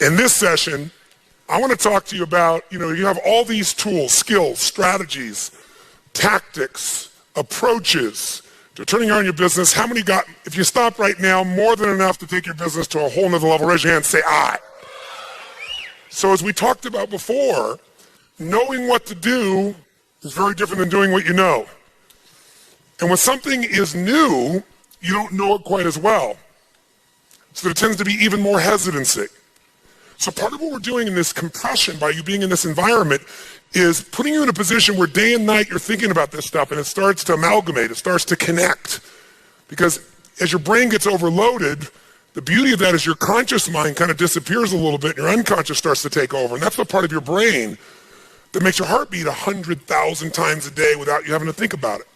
In this session, I want to talk to you about, you have all these tools, skills, strategies, tactics, approaches to turning on your business. How many got, if you stop right now, more than enough to take your business to a whole nother level? Raise your hand and say, I. So as we talked about before, knowing what to do is very different than doing what you know. And when something is new, you don't know it quite as well. So there tends to be even more hesitancy. So part of what we're doing in this compression, by you being in this environment, is putting you in a position where day and night you're thinking about this stuff and it starts to amalgamate, it starts to connect. Because as your brain gets overloaded, the beauty of that is your conscious mind kind of disappears a little bit and your unconscious starts to take over. And that's the part of your brain that makes your heart beat 100,000 times a day without you having to think about it.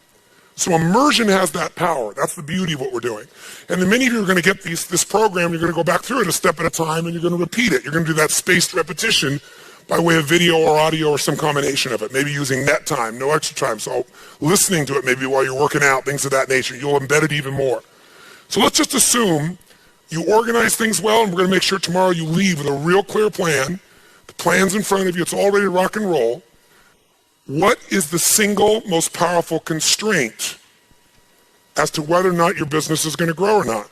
So immersion has that power. That's the beauty of what we're doing. And then many of you are going to get this program, you're going to go back through it a step at a time, and you're going to repeat it. You're going to do that spaced repetition by way of video or audio or some combination of it, maybe using net time, no extra time. So listening to it maybe while you're working out, things of that nature. You'll embed it even more. So let's just assume you organize things well, and we're going to make sure tomorrow you leave with a real clear plan. The plan's in front of you. It's all ready to rock and roll. What is the single most powerful constraint as to whether or not your business is going to grow or not?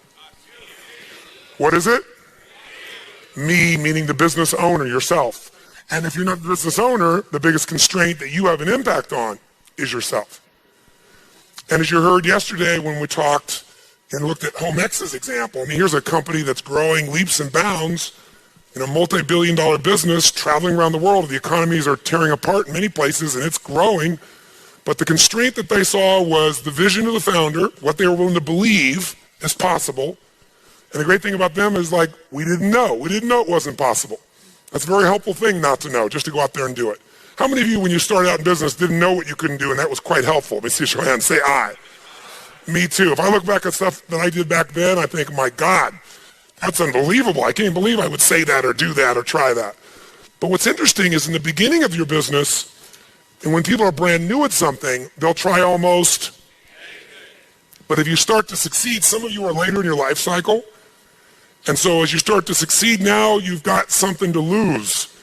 What is it? Me, meaning the business owner, yourself. And if you're not the business owner, the biggest constraint that you have an impact on is yourself. And as you heard yesterday when we talked and looked at HomeX's example, here's a company that's growing leaps and bounds in a multi-billion-dollar business, traveling around the world. The economies are tearing apart in many places, and it's growing. But the constraint that they saw was the vision of the founder, what they were willing to believe is possible. And the great thing about them is, we didn't know. We didn't know it wasn't possible. That's a very helpful thing not to know, just to go out there and do it. How many of you, when you started out in business, didn't know what you couldn't do, and that was quite helpful? Let me see your hand. Say, I. Me too. If I look back at stuff that I did back then, I think, my God, that's unbelievable. I can't believe I would say that or do that or try that. But what's interesting is in the beginning of your business, and when people are brand new at something, they'll try almost. But if you start to succeed, some of you are later in your life cycle. And so as you start to succeed now, you've got something to lose.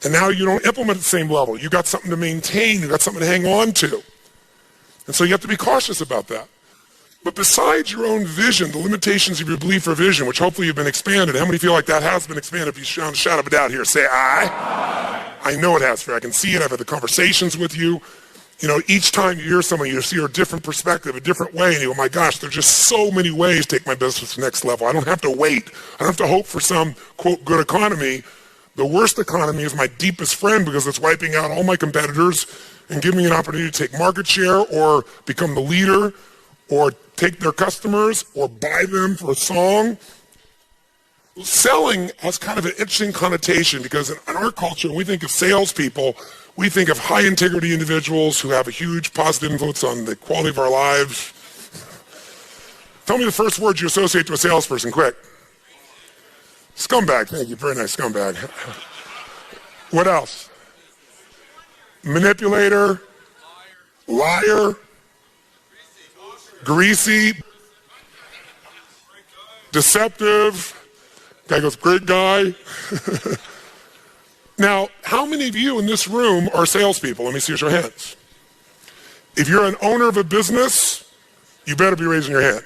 And now you don't implement at the same level. You've got something to maintain. You've got something to hang on to. And so you have to be cautious about that. But besides your own vision, the limitations of your belief or vision, which hopefully have been expanded, how many feel like that has been expanded? If you shout of a doubt here, say, I know it has, for I can see it. I've had the conversations with you. Each time you hear someone, you see a different perspective, a different way, and you go, my gosh, there's just so many ways to take my business to the next level. I don't have to wait. I don't have to hope for some, quote, good economy. The worst economy is my deepest friend because it's wiping out all my competitors and giving me an opportunity to take market share or become the leader or take their customers or buy them for a song. Selling has kind of an interesting connotation because in our culture, when we think of salespeople, we think of high integrity individuals who have a huge positive influence on the quality of our lives. Tell me the first word you associate to a salesperson, quick. Scumbag, thank you, very nice, scumbag. What else? Manipulator, liar, greasy, deceptive. Guy goes, great guy. Now, how many of you in this room are salespeople? Let me see your hands. If you're an owner of a business, you better be raising your hand.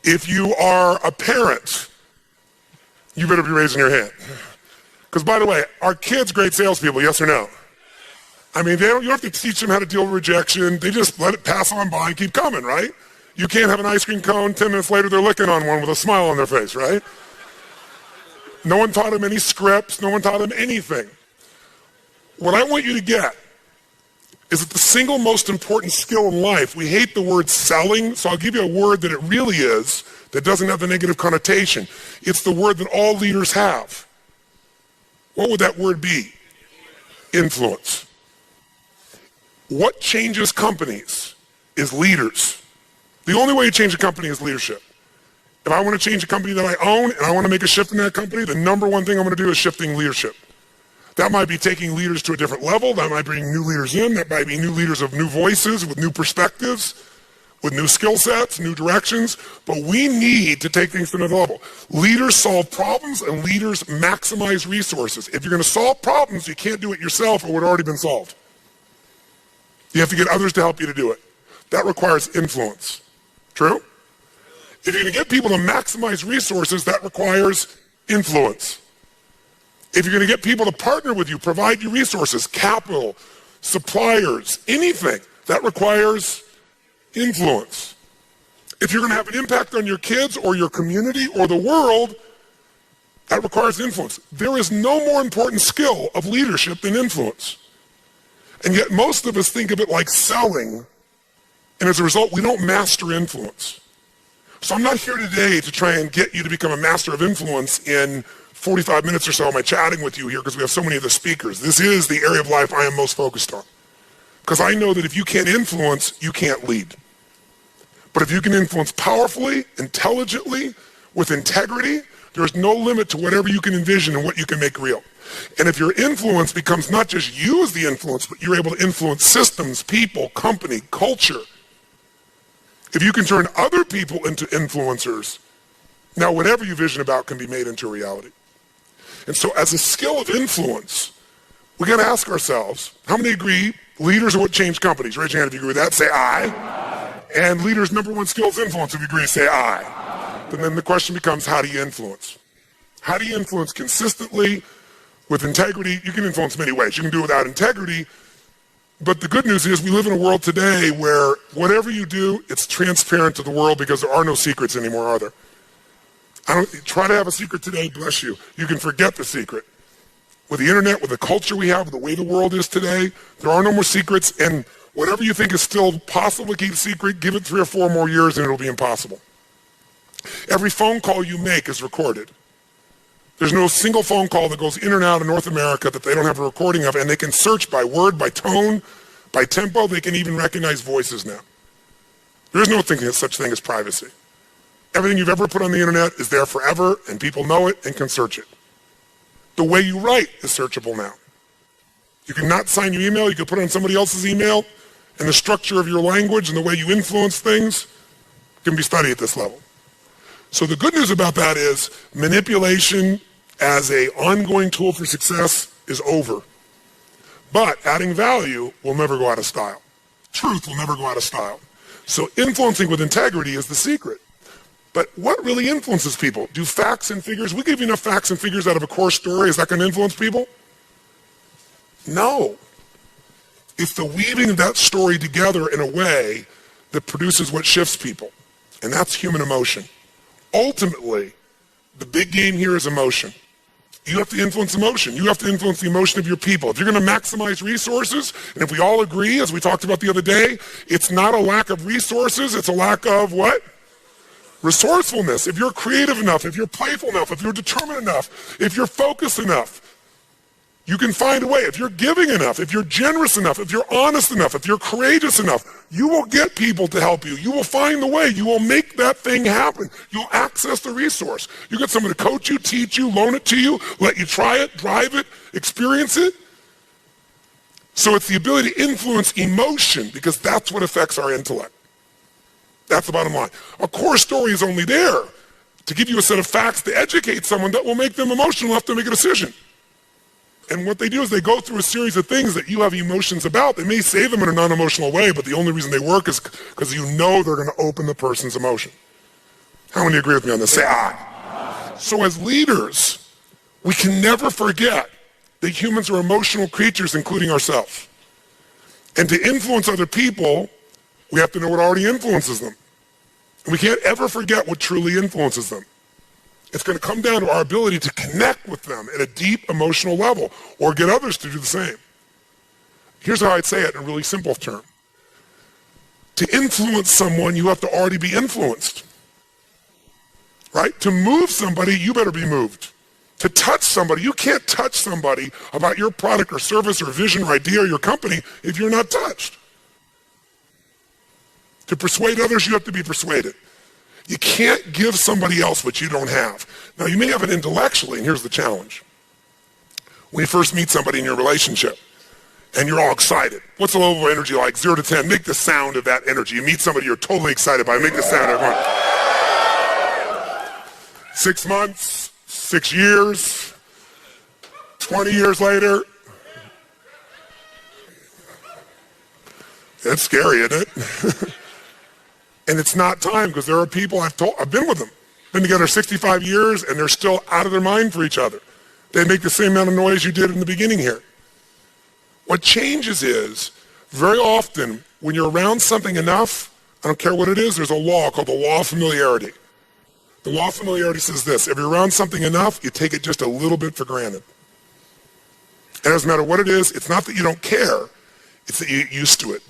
If you are a parent, you better be raising your hand. Because by the way, are kids great salespeople, yes or no? You don't have to teach them how to deal with rejection. They just let it pass on by and keep coming, right? You can't have an ice cream cone, 10 minutes later they're licking on one with a smile on their face, right? No one taught them any scripts. No one taught them anything. What I want you to get is that the single most important skill in life, we hate the word selling, so I'll give you a word that it really is that doesn't have the negative connotation. It's the word that all leaders have. What would that word be? Influence. What changes companies is leaders. The only way to change a company is leadership. If I want to change a company that I own and I want to make a shift in that company, the number one thing I'm going to do is shifting leadership. That might be taking leaders to a different level. That might bring new leaders in. That might be new leaders of new voices with new perspectives. with new skill sets, new directions, but we need to take things to another level. Leaders solve problems and leaders maximize resources. If you're going to solve problems, you can't do it yourself or it would have already been solved. You have to get others to help you to do it. That requires influence. True? If you're going to get people to maximize resources, that requires influence. If you're going to get people to partner with you, provide you resources, capital, suppliers, anything, that requires influence. If you're going to have an impact on your kids or your community or the world, that requires influence. There is no more important skill of leadership than influence. And yet most of us think of it like selling, and as a result, we don't master influence. So I'm not here today to try and get you to become a master of influence in 45 minutes or so. Am I chatting with you here because we have so many of the speakers. This is the area of life I am most focused on. Because I know that if you can't influence, you can't lead. But if you can influence powerfully, intelligently, with integrity, there's no limit to whatever you can envision and what you can make real. And if your influence becomes not just you as the influence, but you're able to influence systems, people, company, culture, if you can turn other people into influencers, now whatever you vision about can be made into a reality. And so as a skill of influence, we got to ask ourselves, how many agree leaders are what change companies? Raise your hand if you agree with that. Say aye. And leaders' number one skill is influence. If you agree, say aye. And then the question becomes, how do you influence? How do you influence consistently with integrity? You can influence many ways. You can do it without integrity. But the good news is we live in a world today where whatever you do, it's transparent to the world because there are no secrets anymore, are there? Try to have a secret today, bless you. You can forget the secret. With the internet, with the culture we have, with the way the world is today, there are no more secrets, and whatever you think is still possible to keep secret, give it 3 or 4 more years and it'll be impossible. Every phone call you make is recorded. There's no single phone call that goes in or out of North America that they don't have a recording of, and they can search by word, by tone, by tempo. They can even recognize voices now. There is no such thing as privacy. Everything you've ever put on the internet is there forever, and people know it and can search it. The way you write is searchable now. You can not sign your email, you can put it on somebody else's email, and the structure of your language and the way you influence things can be studied at this level. So the good news about that is manipulation as an ongoing tool for success is over. But adding value will never go out of style. Truth will never go out of style. So influencing with integrity is the secret. But what really influences people? Do facts and figures, we give you enough facts and figures out of a core story, is that going to influence people? No. It's the weaving of that story together in a way that produces what shifts people. And that's human emotion. Ultimately, the big game here is emotion. You have to influence emotion. You have to influence the emotion of your people. If you're going to maximize resources, and if we all agree, as we talked about the other day, it's not a lack of resources, it's a lack of what? Resourcefulness. If you're creative enough, if you're playful enough, if you're determined enough, if you're focused enough, you can find a way. If you're giving enough, if you're generous enough, if you're honest enough, if you're courageous enough, you will get people to help you. You will find the way. You will make that thing happen. You'll access the resource. You get someone to coach you, teach you, loan it to you, let you try it, drive it, experience it. So it's the ability to influence emotion because that's what affects our intellect. That's the bottom line. A core story is only there to give you a set of facts to educate someone that will make them emotional enough to make a decision. And what they do is they go through a series of things that you have emotions about. They may say them in a non-emotional way, but the only reason they work is because you know they're going to open the person's emotion. How many agree with me on this? Say aye. So as leaders, we can never forget that humans are emotional creatures, including ourselves. And to influence other people, we have to know what already influences them. And we can't ever forget what truly influences them. It's going to come down to our ability to connect with them at a deep emotional level or get others to do the same. Here's how I'd say it in a really simple term. To influence someone, you have to already be influenced. Right? To move somebody, you better be moved. To touch somebody, you can't touch somebody about your product or service or vision or idea or your company if you're not touched. To persuade others, you have to be persuaded. You can't give somebody else what you don't have. Now, you may have it intellectually, and here's the challenge. When you first meet somebody in your relationship, and you're all excited. What's the level of energy like? 0 to 10. Make the sound of that energy. You meet somebody you're totally excited by. Make the sound, everyone. 6 months, 6 years, 20 years later. It's scary, isn't it? And it's not time, because there are people I've been with them, been together 65 years, and they're still out of their mind for each other. They make the same amount of noise you did in the beginning here. What changes is, very often, when you're around something enough, I don't care what it is, there's a law called the law of familiarity. The law of familiarity says this: if you're around something enough, you take it just a little bit for granted. And it doesn't matter what it is, it's not that you don't care, it's that you get used to it.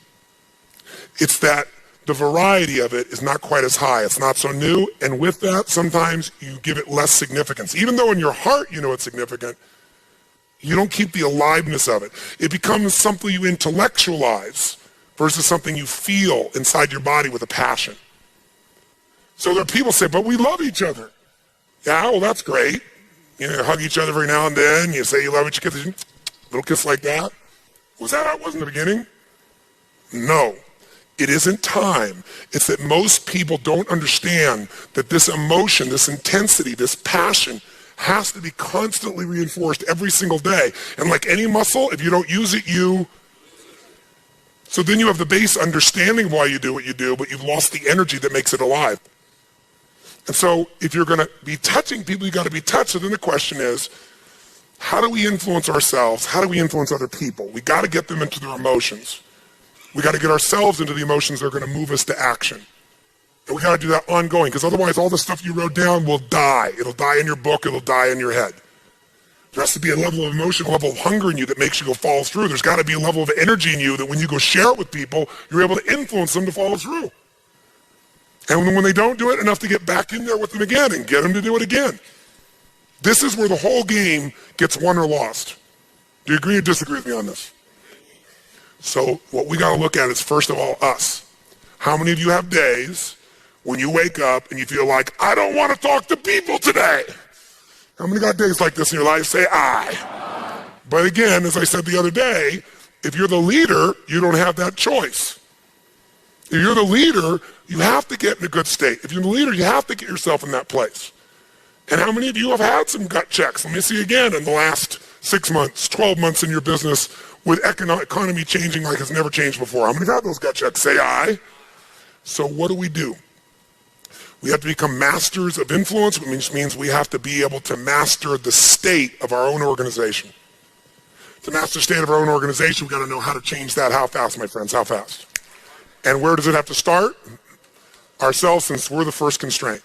It's that the variety of it is not quite as high. It's not so new, and with that, sometimes you give it less significance. Even though in your heart you know it's significant, you don't keep the aliveness of it. It becomes something you intellectualize versus something you feel inside your body with a passion. So there are people say, but we love each other. Yeah, well, that's great. You know, hug each other every now and then. You say you love each other. Little kiss like that. Was that how it was in the beginning? No. It isn't time. It's that most people don't understand that this emotion, this intensity, this passion has to be constantly reinforced every single day. And like any muscle, if you don't use it, So then you have the base understanding of why you do what you do, but you've lost the energy that makes it alive. And so if you're going to be touching people, you've got to be touched. So then the question is, how do we influence ourselves? How do we influence other people? We got to get them into their emotions. We got to get ourselves into the emotions that are going to move us to action. And we got to do that ongoing, because otherwise all the stuff you wrote down will die. It'll die in your book. It'll die in your head. There has to be a level of emotion, a level of hunger in you that makes you go follow through. There's got to be a level of energy in you that when you go share it with people, you're able to influence them to follow through. And when they don't do it, enough to get back in there with them again and get them to do it again. This is where the whole game gets won or lost. Do you agree or disagree with me on this? So what we got to look at is, first of all, us. How many of you have days when you wake up and you feel like, I don't want to talk to people today? How many got days like this in your life? Say I. But again, as I said the other day, if you're the leader, you don't have that choice. If you're the leader, you have to get in a good state. If you're the leader, you have to get yourself in that place. And how many of you have had some gut checks? Let me see again in the last 6 months, 12 months in your business with economy changing like it's never changed before. How many have had those gut checks? Say I. So what do? We have to become masters of influence, which means we have to be able to master the state of our own organization. To master the state of our own organization, we've got to know how to change that. How fast, my friends? How fast? And where does it have to start? Ourselves, since we're the first constraint.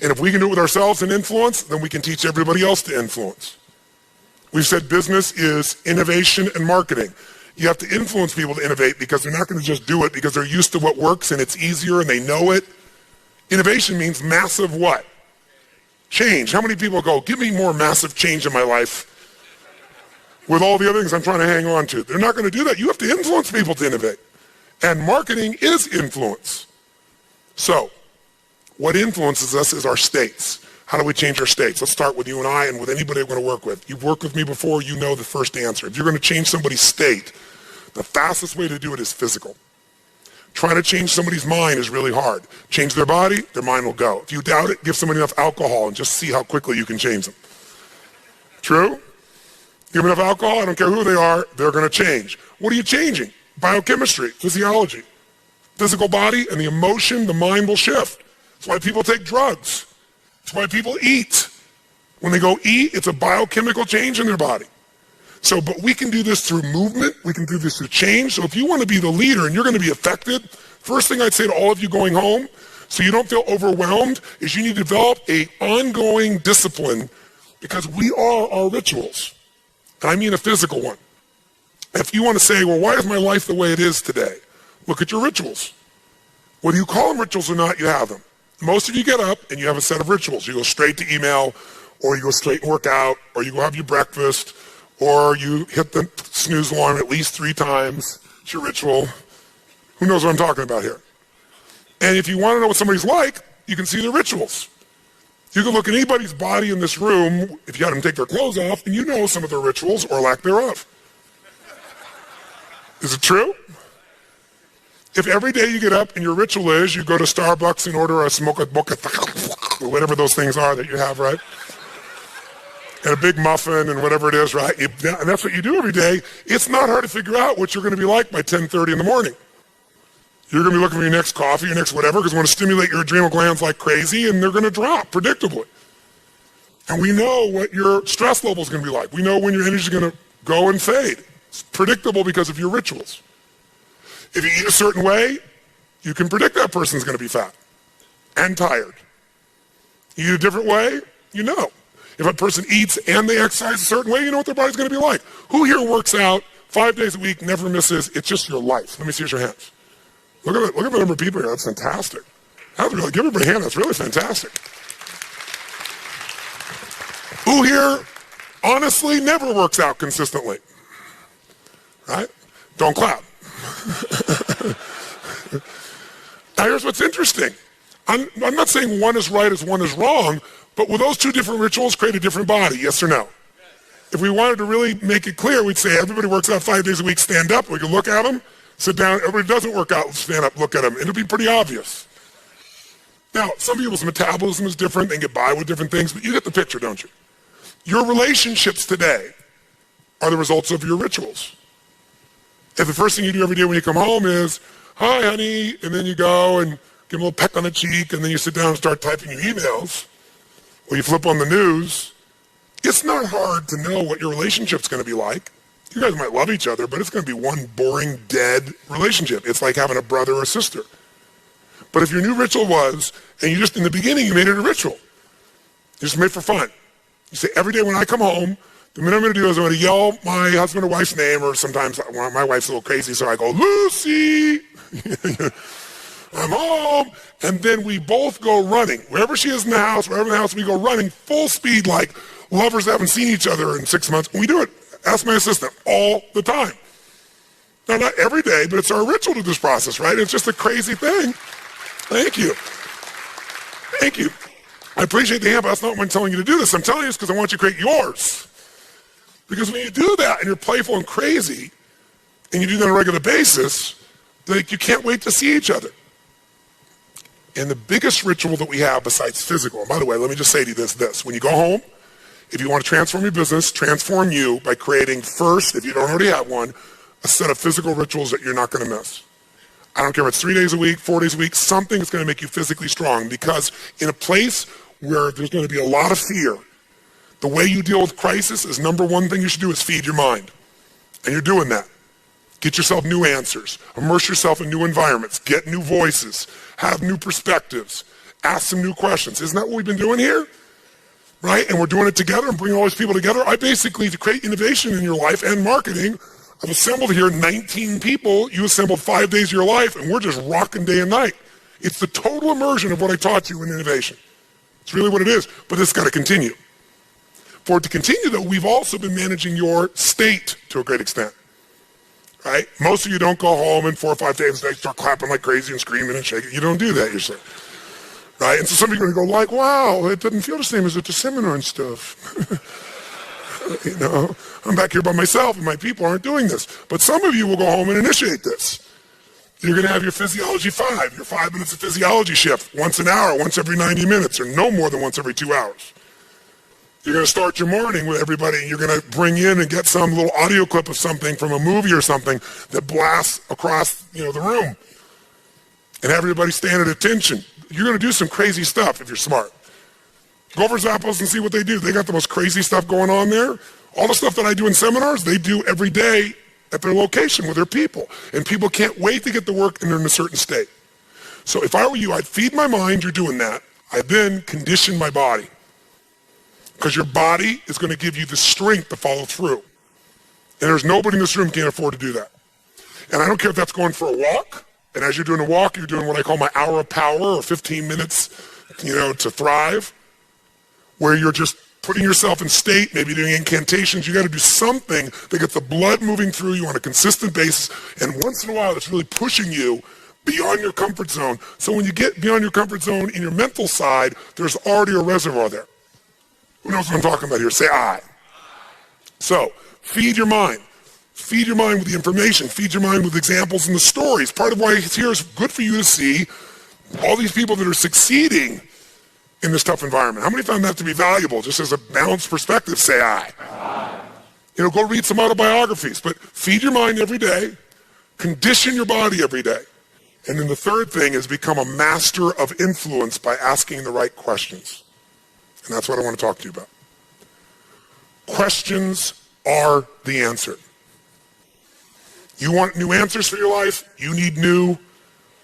And if we can do it with ourselves and influence, then we can teach everybody else to influence. We've said business is innovation and marketing. You have to influence people to innovate, because they're not going to just do it because they're used to what works and it's easier and they know it. Innovation means massive what? Change. How many people go, give me more massive change in my life with all the other things I'm trying to hang on to? They're not going to do that. You have to influence people to innovate. And marketing is influence. So, what influences us is our states. How do we change our states? Let's start with you and I and with anybody we're going to work with. You've worked with me before, you know the first answer. If you're going to change somebody's state, the fastest way to do it is physical. Trying to change somebody's mind is really hard. Change their body, their mind will go. If you doubt it, give somebody enough alcohol and just see how quickly you can change them. True? Give them enough alcohol, I don't care who they are, they're going to change. What are you changing? Biochemistry, physiology. Physical body and the emotion, the mind will shift. That's why people take drugs. That's why people eat. When they go eat, it's a biochemical change in their body. So, but we can do this through movement. We can do this through change. So if you want to be the leader and you're going to be affected, first thing I'd say to all of you going home, so you don't feel overwhelmed, is you need to develop an ongoing discipline, because we are our rituals. And I mean a physical one. If you want to say, well, why is my life the way it is today? Look at your rituals. Whether you call them rituals or not, you have them. Most of you get up and you have a set of rituals. You go straight to email, or you go straight and work out, or you go have your breakfast, or you hit the snooze alarm at least 3 times. It's your ritual. Who knows what I'm talking about here? And if you want to know what somebody's like, you can see their rituals. You can look at anybody's body in this room, if you had them take their clothes off, and you know some of their rituals or lack thereof. Is it true? If every day you get up and your ritual is you go to Starbucks and order a smoke boca, or whatever those things are that you have, right? And a big muffin and whatever it is, right? And that's what you do every day. It's not hard to figure out what you're going to be like by 10:30 in the morning. You're going to be looking for your next coffee, your next whatever, because we want to stimulate your adrenal glands like crazy, and they're going to drop predictably. And we know what your stress level is going to be like. We know when your energy is going to go and fade. It's predictable because of your rituals. If you eat a certain way, you can predict that person's going to be fat and tired. You eat a different way, you know. If a person eats and they exercise a certain way, you know what their body's going to be like. Who here works out 5 days a week, never misses? It's just your life. Let me see your hands. Look at the number of people here. That's fantastic. Give everybody a hand. That's really fantastic. Who here honestly never works out consistently? Right? Don't clap. Now here's what's interesting. I'm not saying one is right as one is wrong, but will those two different rituals create a different body, yes or no? If we wanted to really make it clear, we'd say everybody works out 5 days a week, stand up, we can look at them, sit down, everybody doesn't work out, stand up, look at them, it'll be pretty obvious. Now, some people's metabolism is different, they get by with different things, but you get the picture, don't you? Your relationships today are the results of your rituals. If the first thing you do every day when you come home is, hi, honey, and then you go and give them a little peck on the cheek, and then you sit down and start typing your emails, or you flip on the news, it's not hard to know what your relationship's going to be like. You guys might love each other, but it's going to be one boring, dead relationship. It's like having a brother or sister. But if your new ritual was, and you just, in the beginning, you made it a ritual. You just made it for fun. You say, every day when I come home, the minute I'm going to do is I'm going to yell my husband or wife's name, or sometimes my wife's a little crazy, so I go, Lucy! I'm home. And then we both go running. Wherever she is in the house, wherever in the house, we go running full speed like lovers that haven't seen each other in 6 months. And we do it, ask my assistant, all the time. Now, not every day, but it's our ritual to this process, right? It's just a crazy thing. Thank you. Thank you. I appreciate the hand, but that's not why I'm telling you to do this. I'm telling you this because I want you to create yours. Because when you do that and you're playful and crazy, and you do that on a regular basis, like you can't wait to see each other. And the biggest ritual that we have besides physical, and by the way, let me just say to you this. When you go home, if you want to transform your business, transform you by creating first, if you don't already have one, a set of physical rituals that you're not going to miss. I don't care if it's 3 days a week, 4 days a week, something that's going to make you physically strong, because in a place where there's going to be a lot of fear, the way you deal with crisis is number one thing you should do is feed your mind. And you're doing that. Get yourself new answers. Immerse yourself in new environments. Get new voices. Have new perspectives. Ask some new questions. Isn't that what we've been doing here? Right? And we're doing it together and bringing all these people together. I basically, to create innovation in your life and marketing, I've assembled here 19 people. You assembled 5 days of your life, and we're just rocking day and night. It's the total immersion of what I taught you in innovation. It's really what it is. But this has got to continue. For it to continue, though, we've also been managing your state to a great extent. Right? Most of you don't go home in 4 or 5 days and start clapping like crazy and screaming and shaking. You don't do that usually. Right? And so some of you are going to go like, wow, it doesn't feel the same as at the seminar and stuff. You know, I'm back here by myself and my people aren't doing this. But some of you will go home and initiate this. You're going to have your physiology 5, your 5 minutes of physiology shift, once an hour, once every 90 minutes, or no more than once every 2 hours. You're going to start your morning with everybody, and you're going to bring in and get some little audio clip of something from a movie or something that blasts across, the room. And have everybody stand at attention. You're going to do some crazy stuff if you're smart. Go over Zappos and see what they do. They got the most crazy stuff going on there. All the stuff that I do in seminars, they do every day at their location with their people. And people can't wait to get to work and they're in a certain state. So if I were you, I'd feed my mind, you're doing that. I'd then condition my body. Because your body is going to give you the strength to follow through. And there's nobody in this room can afford to do that. And I don't care if that's going for a walk. And as you're doing a walk, you're doing what I call my hour of power, or 15 minutes, to thrive, where you're just putting yourself in state, maybe doing incantations. You got to do something that gets the blood moving through you on a consistent basis. And once in a while, it's really pushing you beyond your comfort zone. So when you get beyond your comfort zone in your mental side, there's already a reservoir there. Who knows what I'm talking about here? Say I. So, feed your mind. Feed your mind with the information. Feed your mind with examples and the stories. Part of why it's here is good for you to see all these people that are succeeding in this tough environment. How many found that to be valuable? Just as a balanced perspective, say aye. Go read some autobiographies, but feed your mind every day, condition your body every day. And then the third thing is become a master of influence by asking the right questions. And that's what I want to talk to you about. Questions are the answer. You want new answers for your life? You need new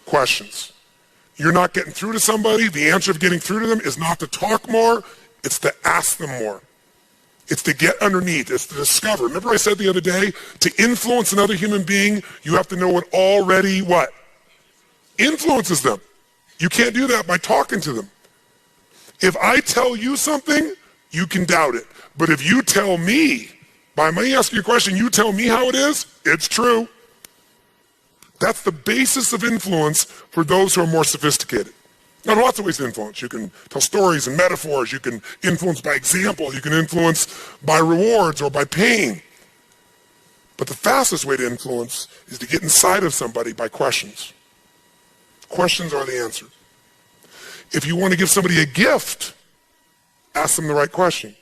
questions. You're not getting through to somebody. The answer of getting through to them is not to talk more, it's to ask them more. It's to get underneath. It's to discover. Remember I said the other day, to influence another human being, you have to know what already what? Influences them. You can't do that by talking to them. If I tell you something, you can doubt it. But if you tell me, by me asking you a question, you tell me how it is, it's true. That's the basis of influence for those who are more sophisticated. Now, there are lots of ways to influence. You can tell stories and metaphors. You can influence by example. You can influence by rewards or by pain. But the fastest way to influence is to get inside of somebody by questions. Questions are the answer. If you want to give somebody a gift, ask them the right question.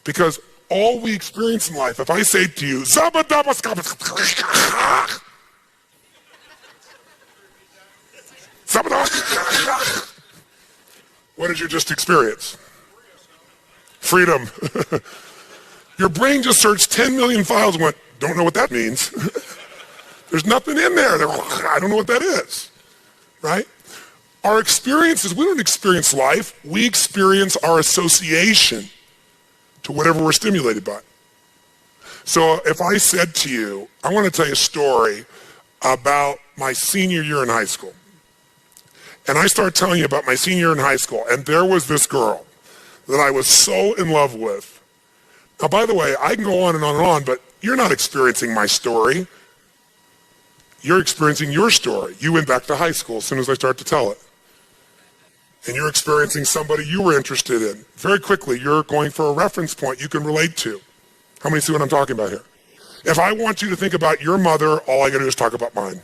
Because all we experience in life, if I say to you, what did you just experience? Freedom. Your brain just searched 10 million files and went, don't know what that means. There's nothing in there. I don't know what that is. Right? Our experiences, we don't experience life. We experience our association to whatever we're stimulated by. So if I said to you, I want to tell you a story about my senior year in high school. And I start telling you about my senior year in high school, and there was this girl that I was so in love with. Now, by the way, I can go on and on and on, but you're not experiencing my story. You're experiencing your story. You went back to high school as soon as I start to tell it. And you're experiencing somebody you were interested in. Very quickly, you're going for a reference point you can relate to. How many see what I'm talking about here? If I want you to think about your mother, all I got to do is talk about mine.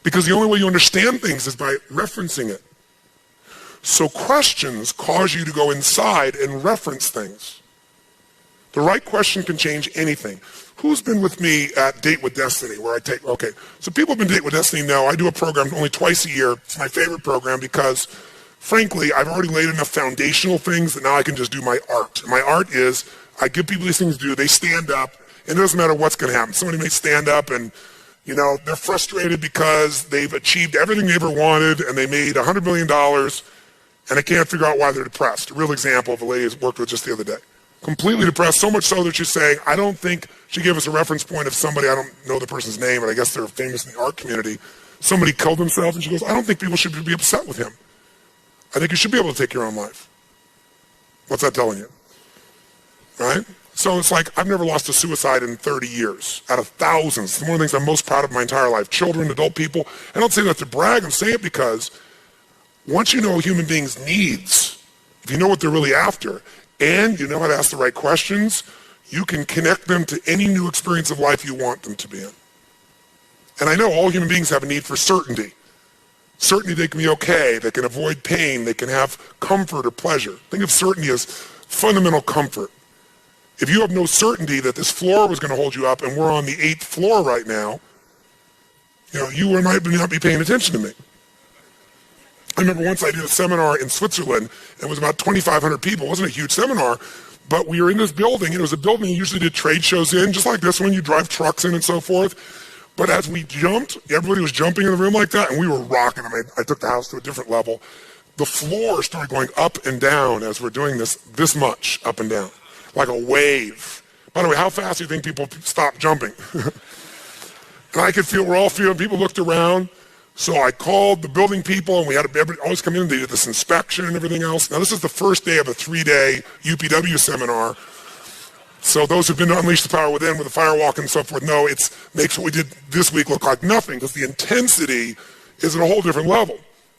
Because the only way you understand things is by referencing it. So questions cause you to go inside and reference things. The right question can change anything. Who's been with me at Date with Destiny, where I take, okay, so people have been Date with Destiny know I do a program only twice a year. It's my favorite program because, frankly, I've already laid enough foundational things that now I can just do my art. My art is I give people these things to do, they stand up, and it doesn't matter what's going to happen. Somebody may stand up and, they're frustrated because they've achieved everything they ever wanted and they made $100 million and they can't figure out why they're depressed. A real example of a lady I worked with just the other day. Completely depressed, so much so that she's saying, I don't think, she gave us a reference point of somebody, I don't know the person's name, but I guess they're famous in the art community. Somebody killed themselves, and she goes, I don't think people should be upset with him. I think you should be able to take your own life. What's that telling you? Right? So it's like, I've never lost a suicide in 30 years, out of thousands. It's one of the things I'm most proud of my entire life. Children, adult people. I don't say that to brag, I'm saying it because once you know a human being's needs, if you know what they're really after, and you know how to ask the right questions, you can connect them to any new experience of life you want them to be in. And I know all human beings have a need for certainty. Certainty they can be okay, they can avoid pain, they can have comfort or pleasure. Think of certainty as fundamental comfort. If you have no certainty that this floor was going to hold you up and we're on the 8th floor right now, you might not be paying attention to me. I remember once I did a seminar in Switzerland, and it was about 2,500 people. It wasn't a huge seminar, but we were in this building, and it was a building you usually did trade shows in, just like this one, you drive trucks in and so forth. But as we jumped, everybody was jumping in the room like that, and we were rocking them. I took the house to a different level. The floor started going up and down as we're doing this much up and down, like a wave. By the way, how fast do you think people stopped jumping? And I could feel, we're all feeling, people looked around. So I called the building people, and we had everybody always come in. They did this inspection and everything else. Now, this is the first day of a 3-day UPW seminar. So those who've been to Unleash the Power Within with the firewalk and so forth know it makes what we did this week look like nothing because the intensity is at a whole different level.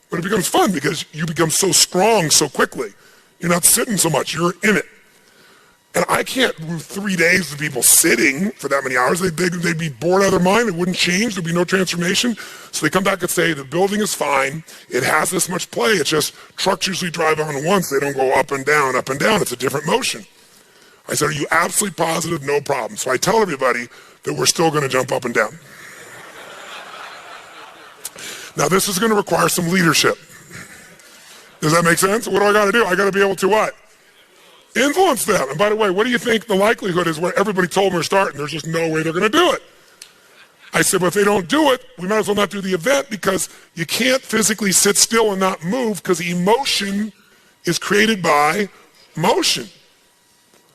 But it becomes fun because you become so strong so quickly. You're not sitting so much. You're in it. And I can't do 3 days of people sitting for that many hours. They'd be bored out of their mind. It wouldn't change. There'd be no transformation. So they come back and say, the building is fine. It has this much play. It's just trucks usually drive on once. They don't go up and down, up and down. It's a different motion. I said, are you absolutely positive? No problem. So I tell everybody that we're still going to jump up and down. Now, this is going to require some leadership. Does that make sense? What do I got to do? I got to be able to what? Influence them. And by the way, what do you think the likelihood is where everybody told them they're starting? There's just no way they're going to do it. I said, well, if they don't do it, we might as well not do the event because you can't physically sit still and not move because emotion is created by motion.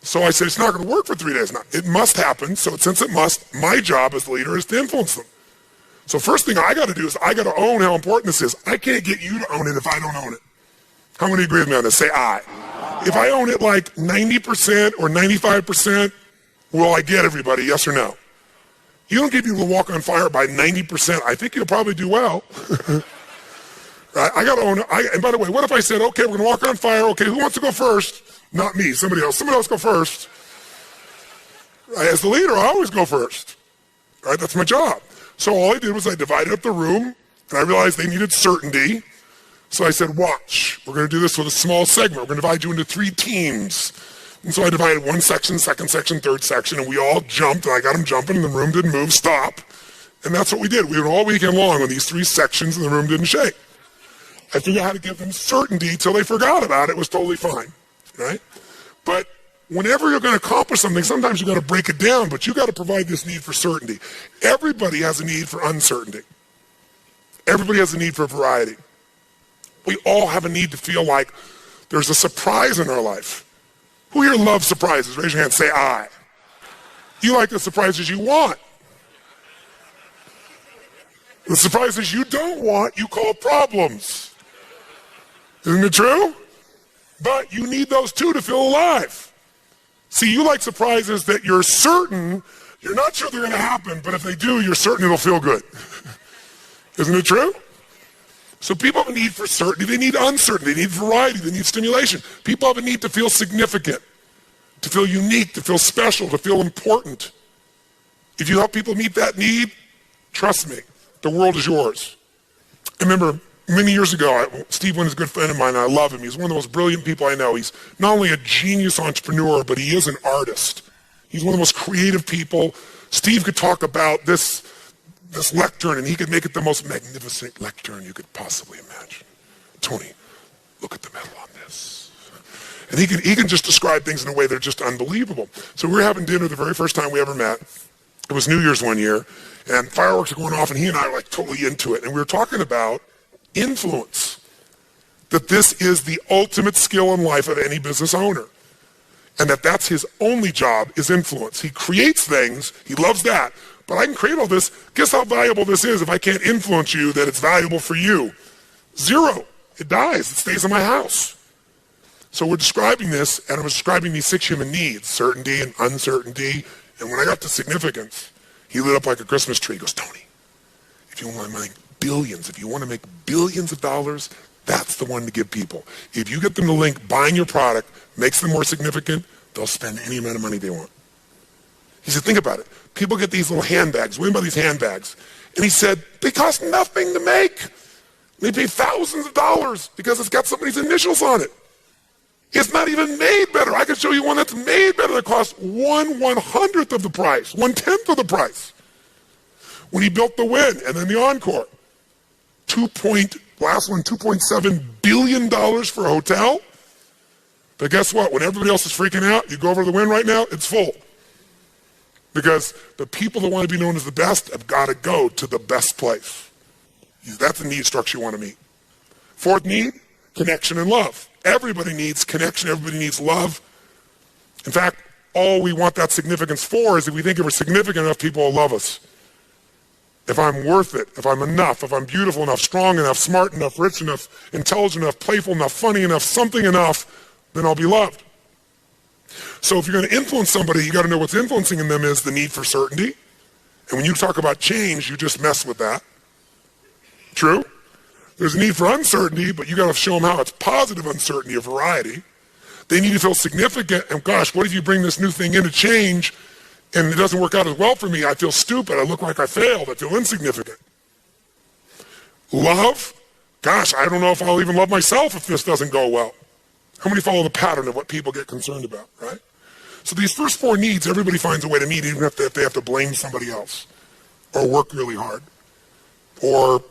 So I said, it's not going to work for 3 days now. It must happen. So since it must, my job as the leader is to influence them. So first thing I got to do is I got to own how important this is. I can't get you to own it if I don't own it. How many agree with me on this? Say aye. If I own it like 90% or 95%, will I get everybody, yes or no? You don't get people to walk on fire by 90%. I think you'll probably do well. Right? I got to own it. And by the way, what if I said, okay, we're going to walk on fire. Okay, who wants to go first? Not me, somebody else. Somebody else go first. Right? As the leader, I always go first. Right? That's my job. So all I did was I divided up the room, and I realized they needed certainty. So I said, watch, we're going to do this with a small segment. We're going to divide you into 3 teams. And so I divided one section, second section, third section, and we all jumped, and I got them jumping, and the room didn't move, stop. And that's what we did. We went all weekend long on these 3 sections, and the room didn't shake. I figured out how to give them certainty till they forgot about it. It was totally fine, right? But whenever you're going to accomplish something, sometimes you got to break it down, but you got to provide this need for certainty. Everybody has a need for uncertainty. Everybody has a need for variety. We all have a need to feel like there's a surprise in our life. Who here loves surprises? Raise your hand, say aye. You like the surprises you want. The surprises you don't want, you call problems. Isn't it true? But you need those too to feel alive. See, you like surprises that you're certain, you're not sure they're going to happen, but if they do, you're certain it'll feel good. Isn't it true? So people have a need for certainty, they need uncertainty, they need variety, they need stimulation. People have a need to feel significant, to feel unique, to feel special, to feel important. If you help people meet that need, trust me, the world is yours. I remember many years ago, Steve Wynn is a good friend of mine, and I love him. He's one of the most brilliant people I know. He's not only a genius entrepreneur, but he is an artist. He's one of the most creative people. Steve could talk about this lectern, and he could make it the most magnificent lectern you could possibly imagine. Tony, look at the metal on this. And he can just describe things in a way that are just unbelievable. So we were having dinner the very first time we ever met. It was New Year's one year, and fireworks were going off, and he and I were like totally into it. And we were talking about influence, that this is the ultimate skill in life of any business owner, and that's his only job is influence. He creates things, he loves that, but I can create all this. Guess how valuable this is if I can't influence you that it's valuable for you? 0. It dies. It stays in my house. So we're describing this, and I was describing these 6 human needs, certainty and uncertainty. And when I got to significance, he lit up like a Christmas tree. He goes, Tony, if you want to make billions, if you want to make billions of dollars, that's the one to give people. If you get them to link buying your product, makes them more significant, they'll spend any amount of money they want. He said, think about it. People get these little handbags. What do you mean by these handbags? And he said, they cost nothing to make. They pay thousands of dollars because it's got somebody's initials on it. It's not even made better. I can show you one that's made better that costs 1/100th of the price, 1/10th of the price. When he built the Win and then the Encore, $2.7 billion for a hotel. But guess what? When everybody else is freaking out, you go over to the Win right now, it's full. Because the people that want to be known as the best have got to go to the best place. That's the need structure you want to meet. 4th need, connection and love. Everybody needs connection. Everybody needs love. In fact, all we want that significance for is if we think if we're significant enough, people will love us. If I'm worth it, if I'm enough, if I'm beautiful enough, strong enough, smart enough, rich enough, intelligent enough, playful enough, funny enough, something enough, then I'll be loved. So if you're going to influence somebody, you got to know what's influencing in them is the need for certainty. And when you talk about change, you just mess with that. True? There's a need for uncertainty, but you got to show them how it's positive uncertainty, a variety. They need to feel significant, and gosh, what if you bring this new thing in to change and it doesn't work out as well for me? I feel stupid, I look like I failed, I feel insignificant. Love, gosh, I don't know if I'll even love myself if this doesn't go well. How many follow the pattern of what people get concerned about, right? So these first four needs, everybody finds a way to meet, even if they have to blame somebody else, or work really hard, or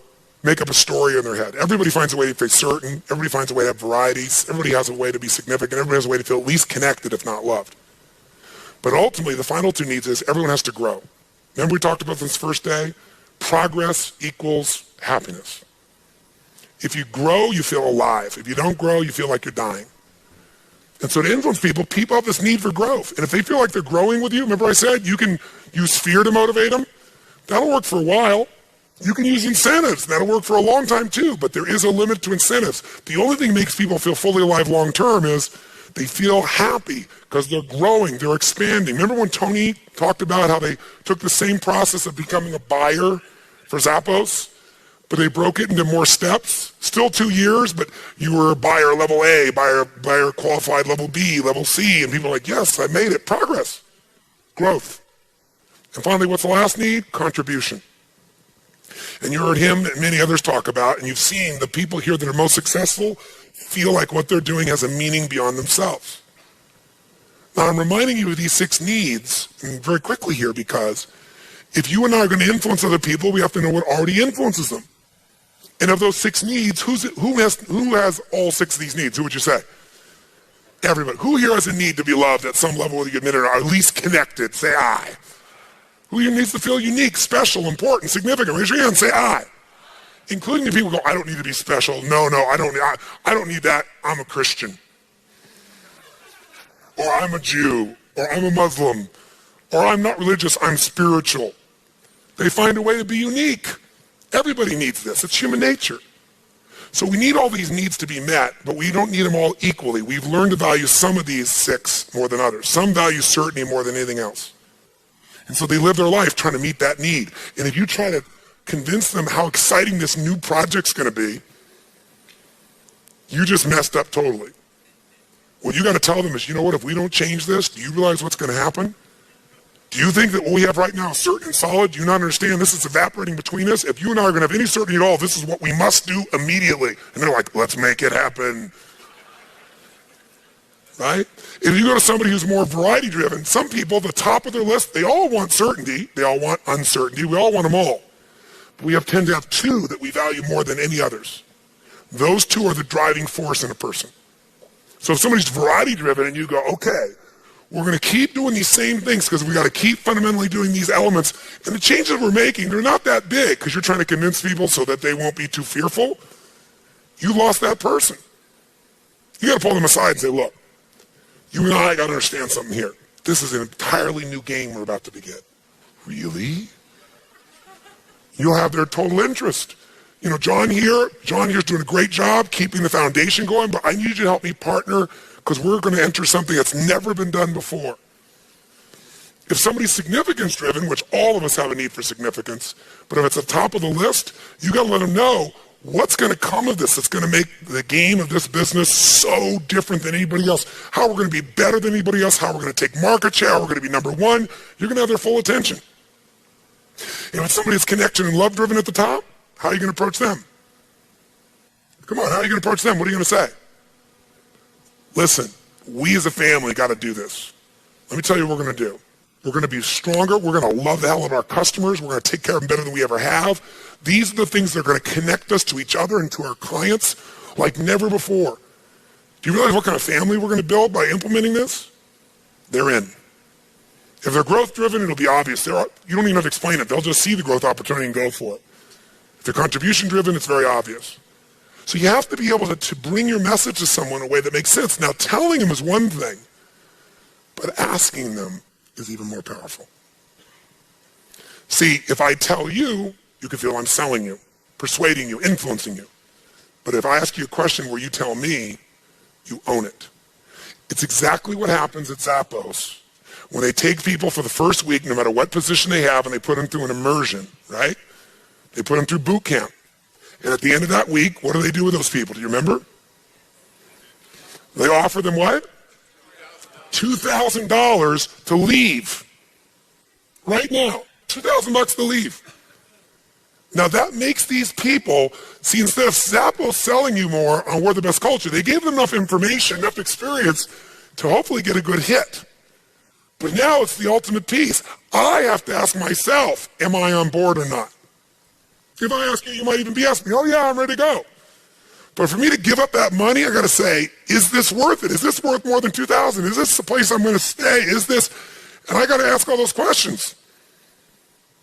make up a story in their head. Everybody finds a way to feel certain. Everybody finds a way to have varieties. Everybody has a way to be significant. Everybody has a way to feel at least connected, if not loved. But ultimately, the final two needs is everyone has to grow. Remember we talked about this first day? Progress equals happiness. If you grow, you feel alive. If you don't grow, you feel like you're dying. And so to influence people, people have this need for growth. And if they feel like they're growing with you, remember I said you can use fear to motivate them? That'll work for a while. You can use incentives. That'll work for a long time too, but there is a limit to incentives. The only thing that makes people feel fully alive long term is they feel happy because they're growing, they're expanding. Remember when Tony talked about how they took the same process of becoming a buyer for Zappos, but they broke it into more steps? Still 2 years, but you were a buyer level A, buyer qualified level B, level C, and people are like, yes, I made it. Progress, growth. And finally, what's the last need? Contribution. And you heard him and many others talk about, and you've seen the people here that are most successful feel like what they're doing has a meaning beyond themselves. Now, I'm reminding you of these 6 needs, and very quickly here, because if you and I are going to influence other people, we have to know what already influences them. And of those 6 needs, who has all 6 of these needs? Who would you say? Everybody. Who here has a need to be loved at some level, whether you admit it or at least connected? Say I. Who here needs to feel unique, special, important, significant? Raise your hand, say I. Including the people who go, I don't need to be special. No, I don't need that. I'm a Christian. Or I'm a Jew. Or I'm a Muslim. Or I'm not religious, I'm spiritual. They find a way to be unique. Everybody needs this. It's human nature. So we need all these needs to be met, but we don't need them all equally. We've learned to value some of these 6 more than others. Some value certainty more than anything else. And so they live their life trying to meet that need. And if you try to convince them how exciting this new project's going to be, you just messed up totally. What you got to tell them is, you know what, if we don't change this, do you realize what's going to happen? Do you think that what we have right now is certain and solid? Do you not understand this is evaporating between us? If you and I are going to have any certainty at all, this is what we must do immediately. And they're like, let's make it happen. Right? If you go to somebody who's more variety driven, some people, the top of their list, they all want certainty. They all want uncertainty. We all want them all. But we tend to have 2 that we value more than any others. Those 2 are the driving force in a person. So if somebody's variety driven and you go, okay, we're going to keep doing these same things because we got to keep fundamentally doing these elements. And the changes we're making, they're not that big because you're trying to convince people so that they won't be too fearful. You lost that person. You got to pull them aside and say, look, you and I got to understand something here. This is an entirely new game we're about to begin. Really? You'll have their total interest. You know, John here's doing a great job keeping the foundation going, but I need you to help me partner because we're going to enter something that's never been done before. If somebody's significance driven, which all of us have a need for significance, but if it's at the top of the list, you got to let them know what's going to come of this. It's going to make the game of this business so different than anybody else. How we're going to be better than anybody else, how we're going to take market share, how we're going to be number 1. You're going to have their full attention. And if somebody's connection and love driven at the top, how are you going to approach them? Come on, how are you going to approach them? What are you going to say? Listen, we as a family got to do this. Let me tell you what we're going to do. We're going to be stronger. We're going to love the hell of our customers. We're going to take care of them better than we ever have. These are the things that are going to connect us to each other and to our clients like never before. Do you realize what kind of family we're going to build by implementing this? They're in. If they're growth driven, it'll be obvious. You don't even have to explain it. They'll just see the growth opportunity and go for it. If they're contribution driven, it's very obvious. So you have to be able to bring your message to someone in a way that makes sense. Now, telling them is one thing, but asking them is even more powerful. See, if I tell you, you can feel I'm selling you, persuading you, influencing you. But if I ask you a question where you tell me, you own it. It's exactly what happens at Zappos when they take people for the first week, no matter what position they have, and they put them through an immersion, right? They put them through boot camp. And at the end of that week, what do they do with those people? Do you remember? They offer them what? $2,000 to leave. Right now, $2,000 to leave. Now that makes these people, see, instead of Zappos selling you more on We're the Best Culture, they gave them enough information, enough experience to hopefully get a good hit. But now it's the ultimate piece. I have to ask myself, am I on board or not? If I ask you, you might even be asking me, oh yeah, I'm ready to go. But for me to give up that money, I gotta say, is this worth it? Is this worth more than $2,000? Is this the place I'm gonna stay? Is this, and I gotta ask all those questions.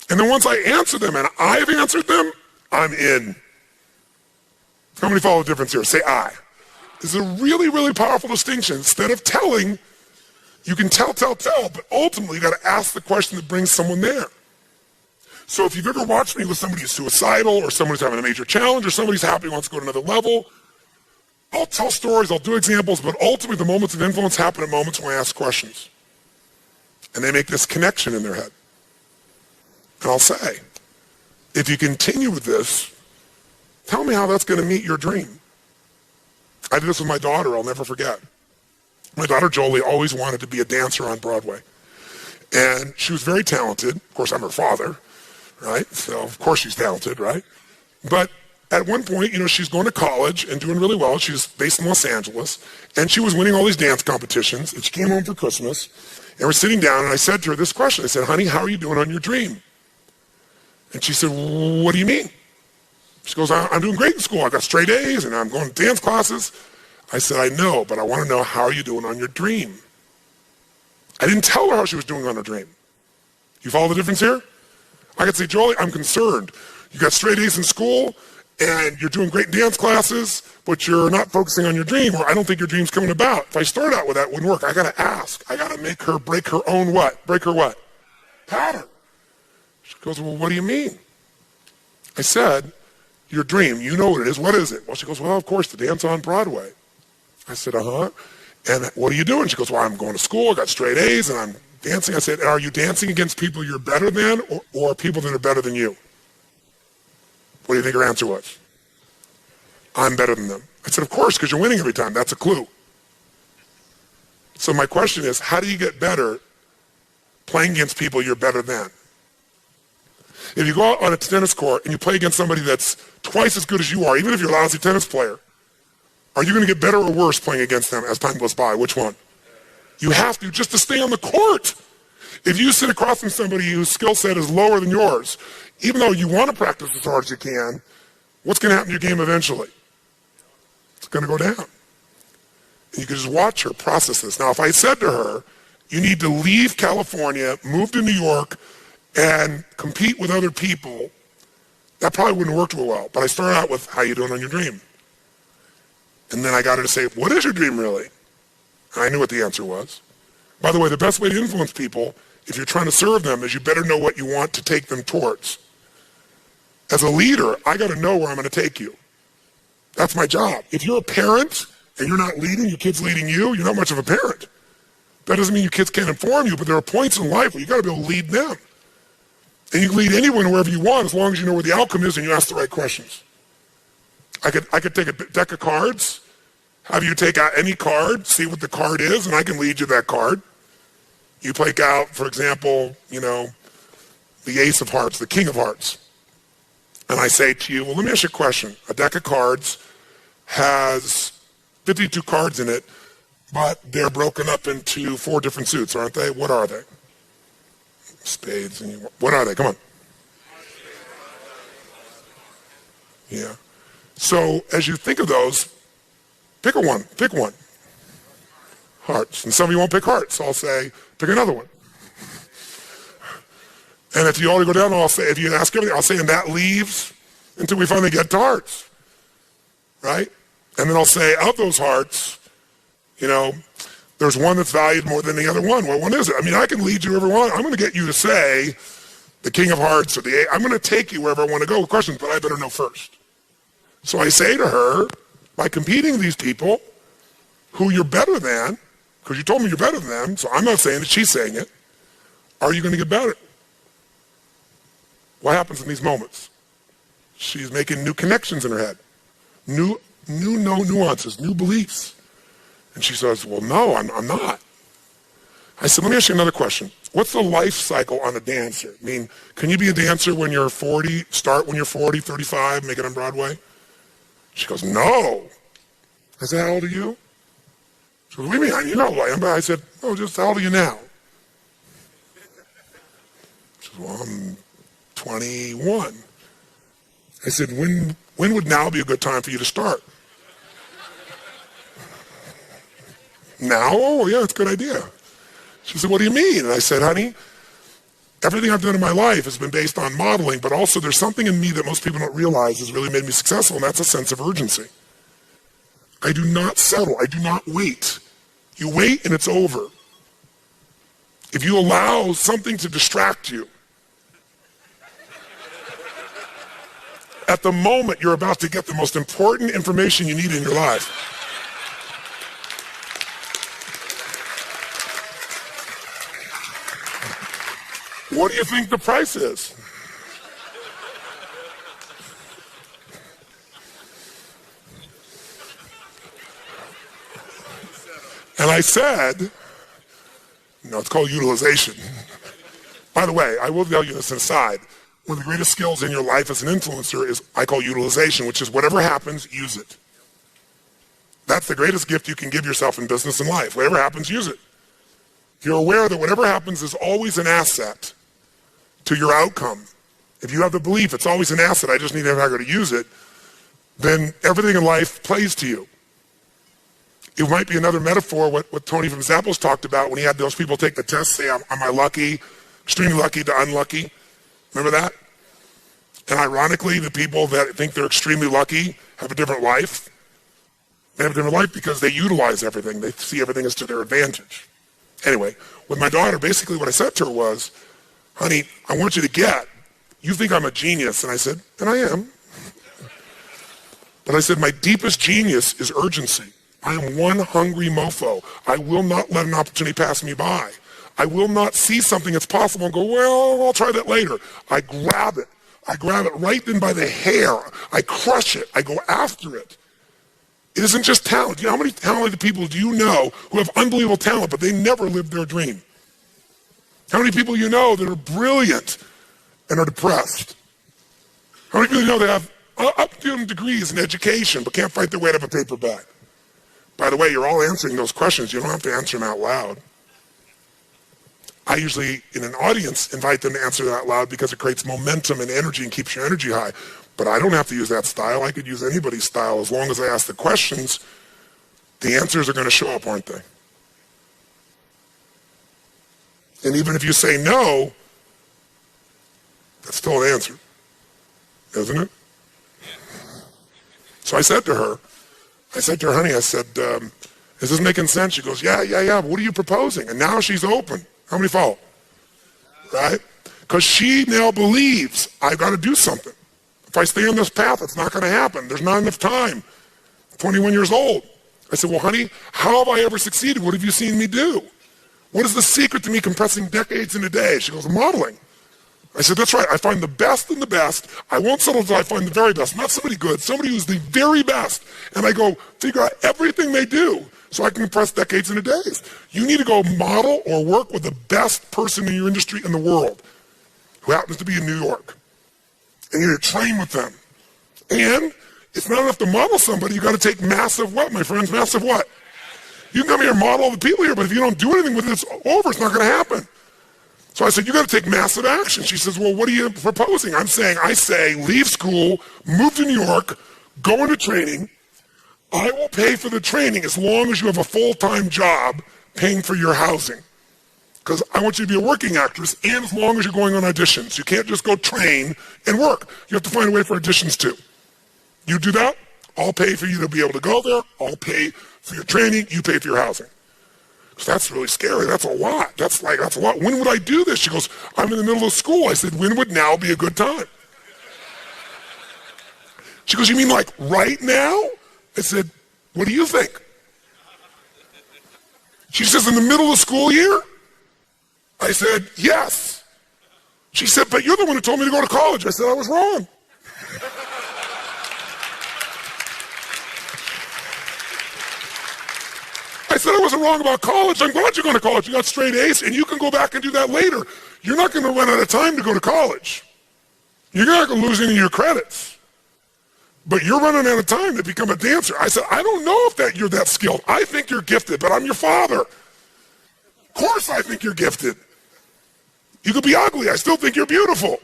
And then once I answer them, and I've answered them, I'm in. How many follow the difference here? Say I. This is a really, really powerful distinction. Instead of telling, you can tell, but ultimately you gotta ask the question that brings someone there. So if you've ever watched me with somebody who's suicidal, or somebody's having a major challenge, or somebody's happy wants to go to another level, I'll tell stories, I'll do examples, but ultimately the moments of influence happen at moments when I ask questions. And they make this connection in their head. And I'll say, if you continue with this, tell me how that's going to meet your dream. I did this with my daughter, I'll never forget. My daughter Jolie always wanted to be a dancer on Broadway. And she was very talented. Of course, I'm her father, right? So of course she's talented, right? But at one point, she's going to college and doing really well. She's based in Los Angeles. And she was winning all these dance competitions. And she came home for Christmas. And we're sitting down, and I said to her this question. I said, honey, how are you doing on your dream? And she said, what do you mean? She goes, I'm doing great in school. I got straight A's, and I'm going to dance classes. I said, I know, but I want to know, how are you doing on your dream? I didn't tell her how she was doing on her dream. You follow the difference here? I could say, Jolie, I'm concerned. You got straight A's in school, and you're doing great in dance classes, but you're not focusing on your dream, or I don't think your dream's coming about. If I start out with that, it wouldn't work. I got to ask. I got to make her break her own what? Break her what? Pattern. She goes, well, what do you mean? I said, your dream, you know what it is. What is it? Well, she goes, well, of course, the dance on Broadway. I said, uh-huh. And what are you doing? She goes, well, I'm going to school. I got straight A's, and I'm dancing. I said, are you dancing against people you're better than, or people that are better than you? What do you think her answer was? I'm better than them. I said, of course, because you're winning every time. That's a clue. So my question is, how do you get better playing against people you're better than? If you go out on a tennis court and you play against somebody that's twice as good as you are, even if you're a lousy tennis player, are you going to get better or worse playing against them as time goes by? Which one? You have to, just to stay on the court. If you sit across from somebody whose skill set is lower than yours, even though you want to practice as hard as you can, what's going to happen to your game eventually? It's going to go down. And you can just watch her process this. Now, if I said to her, you need to leave California, move to New York, and compete with other people, that probably wouldn't work too well. But I started out with, how you doing on your dream? And then I got her to say, what is your dream really? And I knew what the answer was. By the way, the best way to influence people, if you're trying to serve them, is you better know what you want to take them towards. As a leader, I got to know where I'm going to take you. That's my job. If you're a parent and you're not leading, your kid's leading you, you're not much of a parent. That doesn't mean your kids can't inform you, but there are points in life where you got to be able to lead them. And you can lead anyone wherever you want as long as you know where the outcome is and you ask the right questions. I could take a deck of cards, have you take out any card, see what the card is, and I can lead you that card. You take out, for example, the Ace of Hearts, the King of Hearts. And I say to you, well, let me ask you a question. A deck of cards has 52 cards in it, but they're broken up into 4 different suits, aren't they? What are they? Spades. What are they? Come on. Yeah. So as you think of those, pick one. Pick one. Hearts. And some of you won't pick hearts, so I'll say, pick another one. And if you already go down, I'll say, if you ask everything, I'll say, and that leaves until we finally get to hearts. Right? And then I'll say, of those hearts, there's one that's valued more than the other one. What one is it? I mean, I can lead you wherever I want. I'm going to get you to say the King of Hearts or I'm going to take you wherever I want to go with questions, but I better know first. So I say to her, by competing with these people who you're better than, because you told me you're better than them, so I'm not saying it, she's saying it, are you going to get better? What happens in these moments? She's making new connections in her head, new nuances, new beliefs. And she says, well, no, I'm not. I said, let me ask you another question. What's the life cycle on a dancer? I mean, can you be a dancer when you're 40, start when you're 40, 35, make it on Broadway? She goes, no. I said, how old are you? She goes, what do you mean? You know who I am. But I said, oh, just how old are you now? She goes, well, I'm 21. I said, when would now be a good time for you to start? Now? Oh, yeah, it's a good idea. She said, what do you mean? And I said, honey, everything I've done in my life has been based on modeling, but also there's something in me that most people don't realize has really made me successful, and that's a sense of urgency. I do not settle. I do not wait. You wait and it's over. If you allow something to distract you, at the moment you're about to get the most important information you need in your life. What do you think the price is? And I said, no, it's called utilization. By the way, I will tell you this aside. One of the greatest skills in your life as an influencer is I call utilization, which is whatever happens, use it. That's the greatest gift you can give yourself in business and life. Whatever happens, use it. If you're aware that whatever happens is always an asset to your outcome, if you have the belief it's always an asset, I just need to know how to use it, then everything in life plays to you. It might be another metaphor, what Tony from Zappos talked about when he had those people take the test, say, am I lucky, extremely lucky to unlucky? Remember that? And ironically, the people that think they're extremely lucky have a different life. They have a different life because they utilize everything. They see everything as to their advantage. Anyway, with my daughter, basically what I said to her was, honey, I want you to get, you think I'm a genius. And I said, and I am. But I said, my deepest genius is urgency. I am one hungry mofo. I will not let an opportunity pass me by. I will not see something that's possible and go, well, I'll try that later. I grab it. I grab it right then by the hair. I crush it. I go after it. It isn't just talent. You know, how many talented people do you know who have unbelievable talent, but they never lived their dream? How many people you know that are brilliant and are depressed? How many people you know that have up-to degrees in education but can't fight their way out of a paper bag? By the way, you're all answering those questions. You don't have to answer them out loud. I usually, in an audience, invite them to answer that out loud because it creates momentum and energy and keeps your energy high. But I don't have to use that style. I could use anybody's style as long as I ask the questions. The answers are going to show up, aren't they? And even if you say no, that's still an answer, isn't it? So I said to her, honey, I said, is this making sense? She goes, yeah, but what are you proposing? And now she's open. How many follow? Right? Because she now believes I've got to do something. If I stay on this path, it's not going to happen. There's not enough time. I'm 21 years old. I said, well, honey, how have I ever succeeded? What have you seen me do? What is the secret to me compressing decades in a day? She goes, modeling. I said, that's right. I find the best in the best. I won't settle until I find the very best. Not somebody good, somebody who's the very best. And I go figure out everything they do so I can compress decades into days. You need to go model or work with the best person in your industry in the world who happens to be in New York. And you need to train with them. And it's not enough to model somebody. You got to take massive what, my friends? Massive what? You can come here and model all the people here, but if you don't do anything with it, it's over. It's not going to happen. So I said, you got to take massive action. She says, well, what are you proposing? I say, leave school, move to New York, go into training. I will pay for the training as long as you have a full-time job paying for your housing. Because I want you to be a working actress, and as long as you're going on auditions. You can't just go train and work. You have to find a way for auditions too. You do that, I'll pay for you to be able to go there. I'll pay for your training, you pay for your housing. So that's really scary. That's a lot. That's a lot. When would I do this? She goes, I'm in the middle of school. I said, when would now be a good time? She goes, you mean like right now? I said, what do you think? She says, in the middle of the school year? I said, yes. She said, but you're the one who told me to go to college. I said, I was wrong. I I said I wasn't wrong about college. I'm glad you're going to college. You got straight A's, and you can go back and do that later. You're not going to run out of time to go to college. You're not going to lose any of your credits. But you're running out of time to become a dancer. I said, I don't know if you're that skilled. I think you're gifted, but I'm your father. Of course I think you're gifted. You could be ugly. I still think you're beautiful.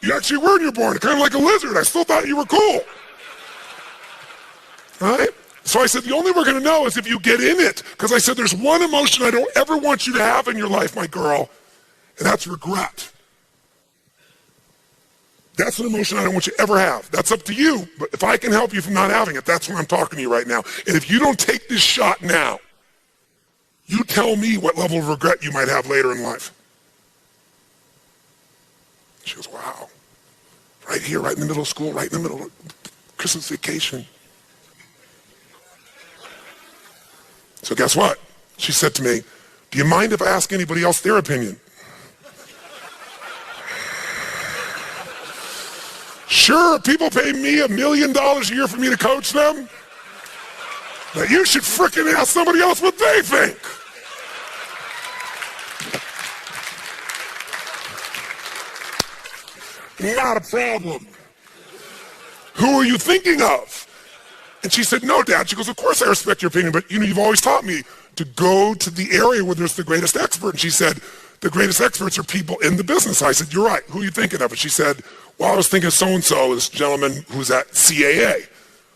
You actually were when you were born, kind of like a lizard. I still thought you were cool. Right? So I said, the only way we're going to know is if you get in it. Because I said, there's one emotion I don't ever want you to have in your life, my girl, and that's regret. That's an emotion I don't want you to ever have. That's up to you. But if I can help you from not having it, that's what I'm talking to you right now. And if you don't take this shot now, you tell me what level of regret you might have later in life. She goes, wow. Right here, right in the middle of school, right in the middle of Christmas vacation. So guess what? She said to me, do you mind if I ask anybody else their opinion? Sure, people pay me $1 million a year for me to coach them. But you should frickin' ask somebody else what they think. Not a problem. Who are you thinking of? And she said, no, Dad. She goes, of course I respect your opinion, but you've always taught me to go to the area where there's the greatest expert. And she said, the greatest experts are people in the business. I said, you're right. Who are you thinking of? And she said, well, I was thinking of so-and-so, this gentleman who's at CAA,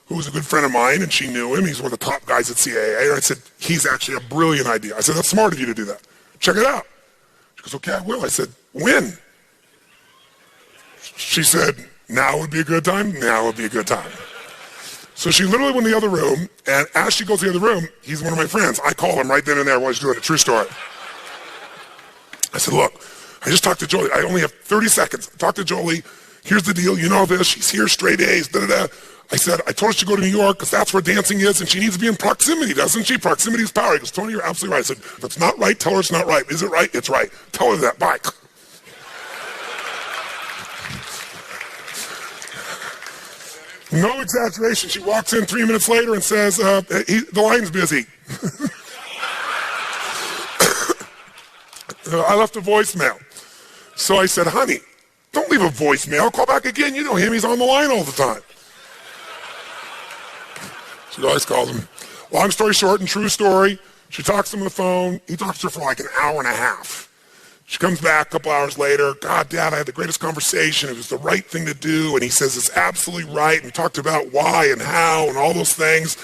who was a good friend of mine, and she knew him. He's one of the top guys at CAA. And I said, he's actually a brilliant idea. I said, that's smart of you to do that. Check it out. She goes, okay, I will. I said, when? She said, now would be a good time. Now would be a good time. So she literally went in the other room, and as she goes to the other room, he's one of my friends. I call him right then and there while he's doing it. True story. I said, look, I just talked to Jolie. I only have 30 seconds. I talked to Jolie. Here's the deal. You know this. She's here, straight A's, da-da-da. I said, I told her she go to New York because that's where dancing is, and she needs to be in proximity, doesn't she? Proximity is power. He goes, Tony, you're absolutely right. I said, if it's not right, tell her it's not right. Is it right? It's right. Tell her that. Bye. No exaggeration. She walks in 3 minutes later and says, the line's busy. I left a voicemail. So I said, honey, don't leave a voicemail. Call back again. You know him. He's on the line all the time. She always calls him. Long story short and true story, she talks to him on the phone. He talks to her for like an hour and a half. She comes back a couple hours later. God, Dad, I had the greatest conversation. It was the right thing to do. And he says it's absolutely right. And we talked about why and how and all those things.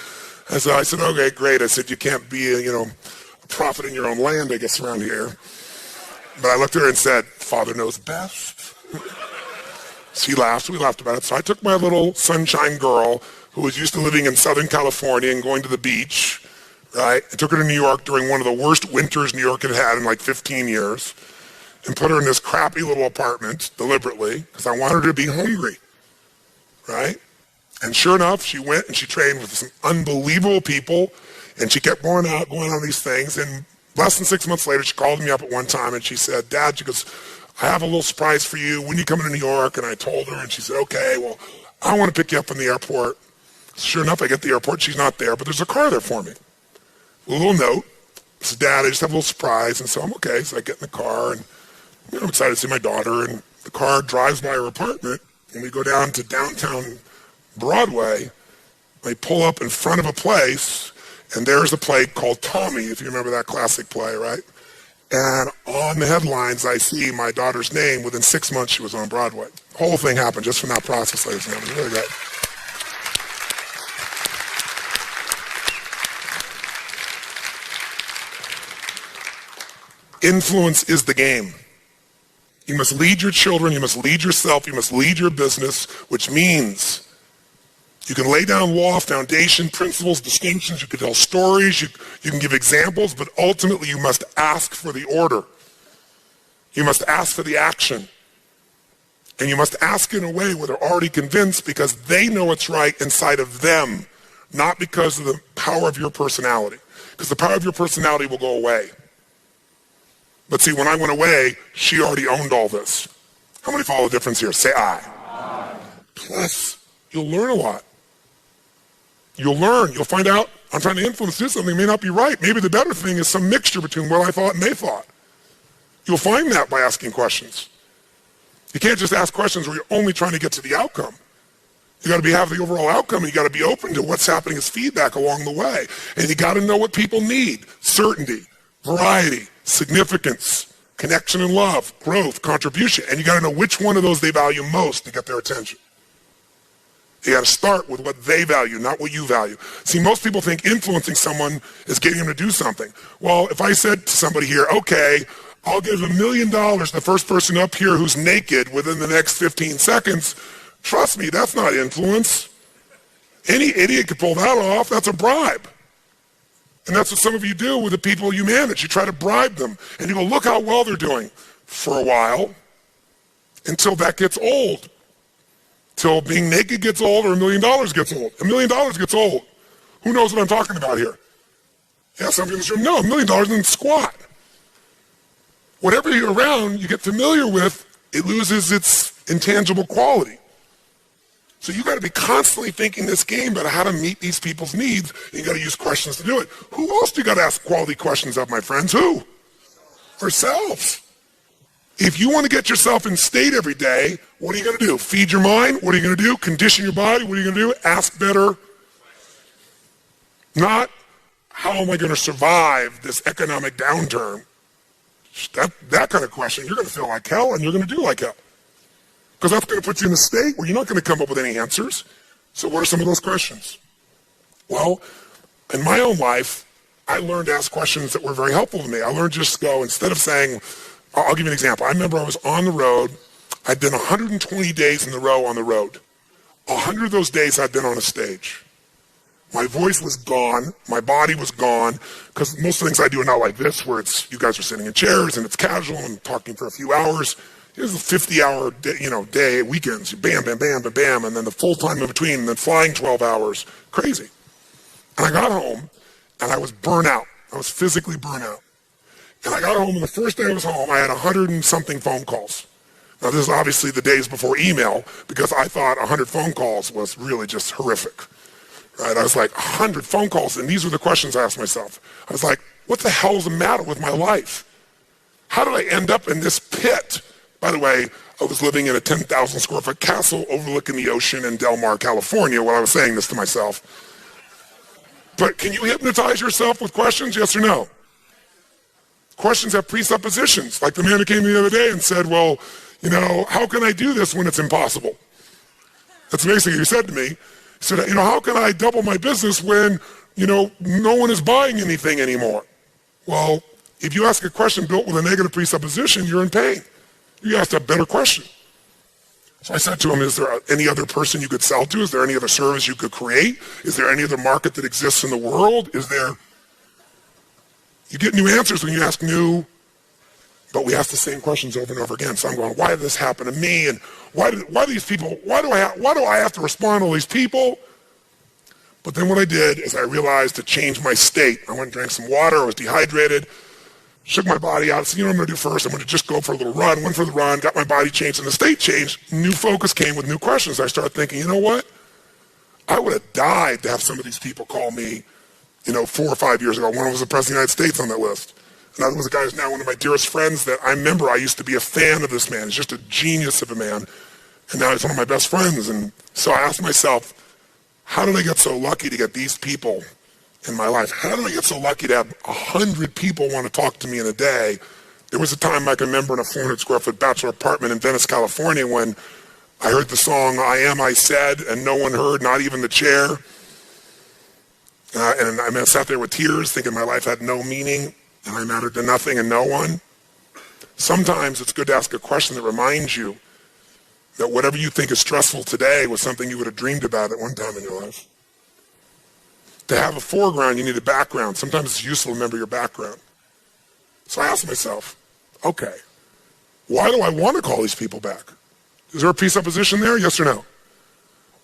And so I said, okay, great. I said, you can't be a prophet in your own land, I guess, around here. But I looked at her and said, Father knows best. She laughed. We laughed about it. So I took my little sunshine girl who was used to living in Southern California and going to the beach, right? I took her to New York during one of the worst winters New York had in like 15 years and put her in this crappy little apartment deliberately because I wanted her to be hungry, right? And sure enough, she went and she trained with some unbelievable people and she kept going on these things. And less than 6 months later, she called me up at one time and she said, Dad, she goes, I have a little surprise for you. When you coming to New York? And I told her and she said, okay, well, I want to pick you up from the airport. Sure enough, I get to the airport. She's not there, but there's a car there for me. A little note. I said, Dad, I just have a little surprise. And so I'm okay. So I get in the car and I'm excited to see my daughter. And the car drives by her apartment and we go down to downtown Broadway. We pull up in front of a place and there's a play called Tommy, if you remember that classic play, right? And on the headlines, I see my daughter's name. Within 6 months, she was on Broadway. The whole thing happened just from that process, ladies and gentlemen. Really great. Influence is the game. You must lead your children, you must lead yourself, you must lead your business, which means you can lay down law, foundation, principles, distinctions, you can tell stories, you can give examples, but ultimately you must ask for the order. You must ask for the action. And you must ask in a way where they're already convinced because they know it's right inside of them, not because of the power of your personality. Because the power of your personality will go away. But see, when I went away, she already owned all this. How many follow the difference here? Say aye. Aye. Plus, you'll learn a lot. You'll learn. You'll find out I'm trying to influence do something may not be right. Maybe the better thing is some mixture between what I thought and they thought. You'll find that by asking questions. You can't just ask questions where you're only trying to get to the outcome. You got to have the overall outcome, and you got to be open to what's happening as feedback along the way. And you got to know what people need: certainty, variety, significance, connection and love, growth, contribution. And you got to know which one of those they value most to get their attention. You got to start with what they value, not what you value. See, most people think influencing someone is getting them to do something. Well, if I said to somebody here, okay, I'll give $1 million to the first person up here who's naked within the next 15 seconds, trust me, that's not influence. Any idiot could pull that off. That's a bribe. And that's what some of you do with the people you manage. You try to bribe them, and you go, look how well they're doing for a while until that gets old. Till being naked gets old or $1 million gets old. $1 million gets old. Who knows what I'm talking about here? Yeah, some people say, no, $1 million isn't squat. Whatever you're around, you get familiar with, it loses its intangible quality. So you got to be constantly thinking this game about how to meet these people's needs. You got to use questions to do it. Who else do you got to ask quality questions of, my friends? Who? Ourselves. If you want to get yourself in state every day, what are you going to do? Feed your mind? What are you going to do? Condition your body? What are you going to do? Ask better. Not, how am I going to survive this economic downturn? That kind of question, you're going to feel like hell and you're going to do like hell. Because that's going to put you in a state where you're not going to come up with any answers. So what are some of those questions? Well, in my own life, I learned to ask questions that were very helpful to me. I learned just to go, instead of saying, I'll give you an example. I remember I was on the road. I'd been 120 days in a row on the road. 100 of those days I'd been on a stage. My voice was gone. My body was gone. Because most of the things I do are not like this, where it's you guys are sitting in chairs and it's casual and talking for a few hours. Here's a 50-hour day, weekends. Bam, bam, bam, bam, bam. And then the full time in between, and then flying 12 hours. Crazy. And I got home, and I was burnt out. I was physically burnt out. And I got home, and the first day I was home, I had 100 and something phone calls. Now, this is obviously the days before email, because I thought 100 phone calls was really just horrific. Right? I was like, 100 phone calls, and these were the questions I asked myself. I was like, what the hell is the matter with my life? How did I end up in this pit? By the way, I was living in a 10,000 square foot castle overlooking the ocean in Del Mar, California, while I was saying this to myself. But can you hypnotize yourself with questions, yes or no? Questions have presuppositions, like the man who came the other day and said, well, how can I do this when it's impossible? That's basically what he said to me. He said, how can I double my business when, no one is buying anything anymore? Well, if you ask a question built with a negative presupposition, you're in pain. You have to have a better question. So I said to him, is there any other person you could sell to? Is there any other service you could create? Is there any other market that exists in the world? You get new answers when you ask new, but we ask the same questions over and over again. So I'm going, why did this happen to me? And why do I have to respond to all these people? But then what I did is I realized to change my state. I went and drank some water. I was dehydrated. Shook my body out. So, what I'm going to do first? I'm going to just go for a little run. Went for the run, got my body changed, and the state changed. New focus came with new questions. I started thinking, you know what? I would have died to have some of these people call me, 4 or 5 years ago. One was the President of the United States on that list. Another was a guy who's now one of my dearest friends that I remember I used to be a fan of this man. He's just a genius of a man. And now he's one of my best friends. And so I asked myself, how did I get so lucky to get these people in my life? How did I get so lucky to have 100 people want to talk to me in a day? There was a time I can remember in a 400 square foot bachelor apartment in Venice, California, when I heard the song I Am, I Said, and no one heard, not even the chair. And I sat there with tears thinking my life had no meaning and I mattered to nothing and no one. Sometimes it's good to ask a question that reminds you that whatever you think is stressful today was something you would have dreamed about at one time in your life. To have a foreground, you need a background. Sometimes it's useful to remember your background. So I asked myself, okay, why do I want to call these people back? Is there a presupposition there, yes or no?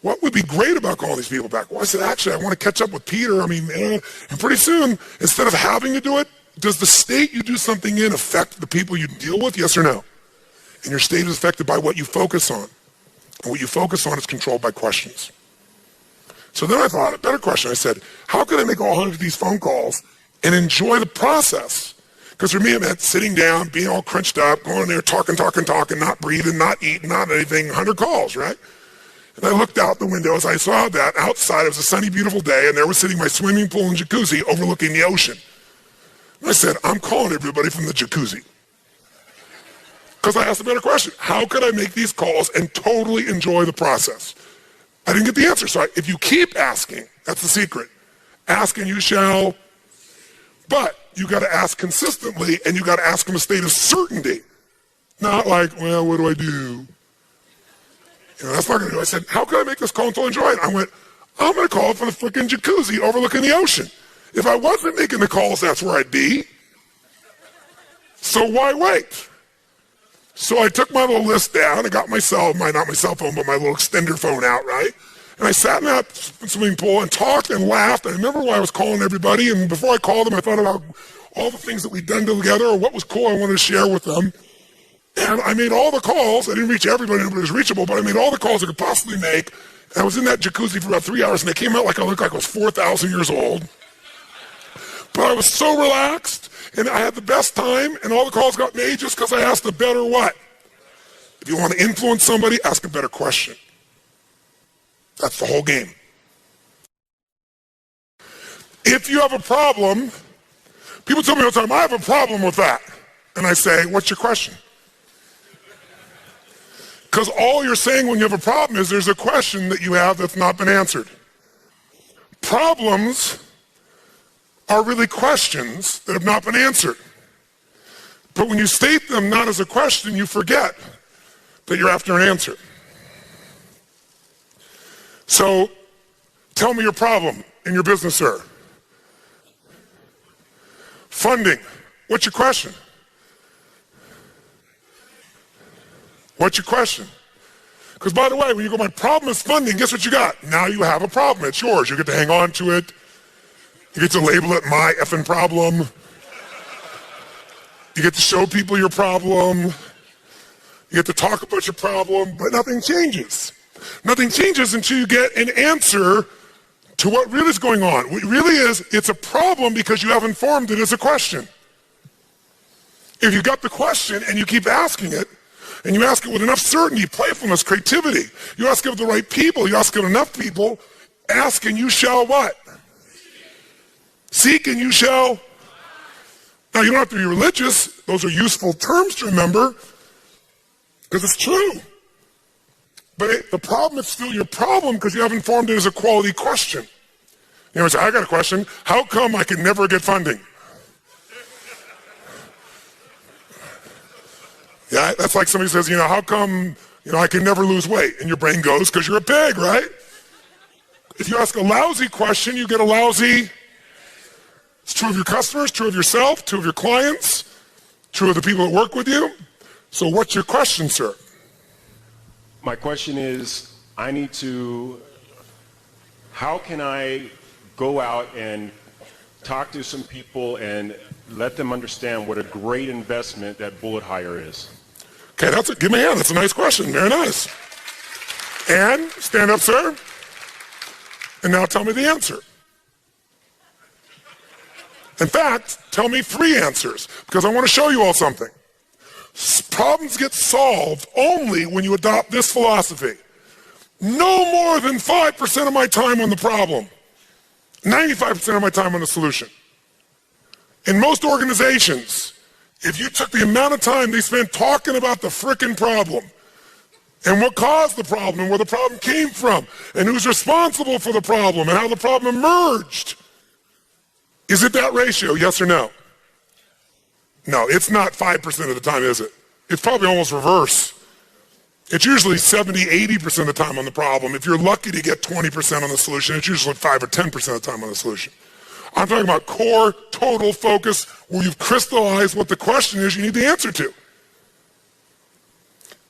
What would be great about calling these people back? Well, I said, actually, I want to catch up with Peter. And pretty soon, instead of having to do it, does the state you do something in affect the people you deal with, yes or no? And your state is affected by what you focus on. And what you focus on is controlled by questions. So then I thought, a better question. I said, how can I make all 100 of these phone calls and enjoy the process? Because for me, it meant sitting down, being all crunched up, going in there, talking, not breathing, not eating, not anything, 100 calls, right? And I looked out the window as I saw that outside. It was a sunny, beautiful day, and there was sitting my swimming pool and jacuzzi overlooking the ocean. And I said, I'm calling everybody from the jacuzzi. Because I asked a better question. How could I make these calls and totally enjoy the process? I didn't get the answer. So if you keep asking, that's the secret. Ask and you shall. But you got to ask consistently, and you got to ask from a state of certainty. Not like, well, what do I do? That's not going to do. I said, how can I make this call and totally enjoy it? I went, I'm going to call from the freaking jacuzzi overlooking the ocean. If I wasn't making the calls, that's where I'd be. So why wait? So I took my little list down and got not my cell phone, but my little extender phone out, right? And I sat in that swimming pool and talked and laughed. I remember why I was calling everybody, and before I called them, I thought about all the things that we'd done together or what was cool I wanted to share with them. And I made all the calls. I didn't reach everybody was reachable, but I made all the calls I could possibly make. And I was in that jacuzzi for about 3 hours, and I came out like I looked like I was 4,000 years old. But I was so relaxed, and I had the best time, and all the calls got made just because I asked a better what? If you want to influence somebody, ask a better question. That's the whole game. If you have a problem, people tell me all the time, I have a problem with that. And I say, what's your question? Because all you're saying when you have a problem is there's a question that you have that's not been answered. Problems are really questions that have not been answered. But when you state them not as a question, you forget that you're after an answer. So, tell me your problem in your business, sir. Funding. What's your question? What's your question? Because by the way, when you go, my problem is funding, guess what you got? Now you have a problem. It's yours. You get to hang on to it. You get to label it my effing problem. You get to show people your problem. You get to talk about your problem, but nothing changes. Nothing changes until you get an answer to what really is going on. What really is, it's a problem because you haven't formed it as a question. If you got the question and you keep asking it, and you ask it with enough certainty, playfulness, creativity, you ask it with the right people, you ask it enough people, ask and you shall what? Seek and you shall. Now you don't have to be religious. Those are useful terms to remember because it's true. But the problem is still your problem because you haven't formed it as a quality question. You know, say, I got a question. How come I can never get funding? Yeah, that's like somebody says, how come, I can never lose weight? And your brain goes, because you're a pig, right? If you ask a lousy question, you get a lousy. It's true of your customers, true of yourself, true of your clients, true of the people that work with you. So what's your question, sir? My question is, how can I go out and talk to some people and let them understand what a great investment that bullet hire is? Okay, give me a hand. That's a nice question. Very nice. And stand up, sir. And now tell me the answer. In fact, tell me 3 answers because I want to show you all something. Problems get solved only when you adopt this philosophy. No more than 5% of my time on the problem. 95% of my time on the solution. In most organizations, if you took the amount of time they spent talking about the frickin' problem and what caused the problem and where the problem came from and who's responsible for the problem and how the problem emerged, is it that ratio, yes or no? No, it's not 5% of the time, is it? It's probably almost reverse. It's usually 70, 80% of the time on the problem. If you're lucky to get 20% on the solution, it's usually 5 or 10% of the time on the solution. I'm talking about core, total focus, where you've crystallized what the question is you need the answer to.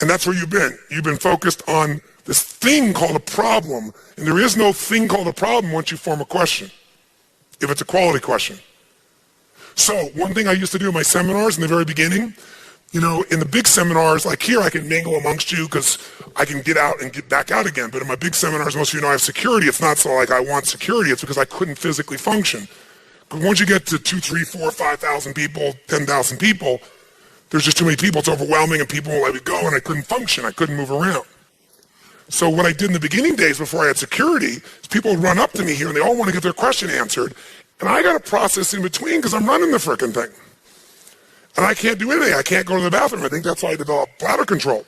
And that's where you've been. You've been focused on this thing called a problem, and there is no thing called a problem once you form a question, if it's a quality question. So one thing I used to do in my seminars in the very beginning You know, in the big seminars, like here, I can mingle amongst you because I can get out and get back out again. But in my big seminars, most of you know I have security. It's not so like I want security. It's because I couldn't physically function. Because once you get to 2, 3, 4, 5,000 people, 10,000 people, there's just too many people. It's overwhelming, and people won't let me go, and I couldn't function. I couldn't move around. So what I did in the beginning days before I had security is people would run up to me here, and they all want to get their question answered. And I got a process in between because I'm running the frickin' thing. And I can't do anything. I can't go to the bathroom. I think that's why I developed bladder control.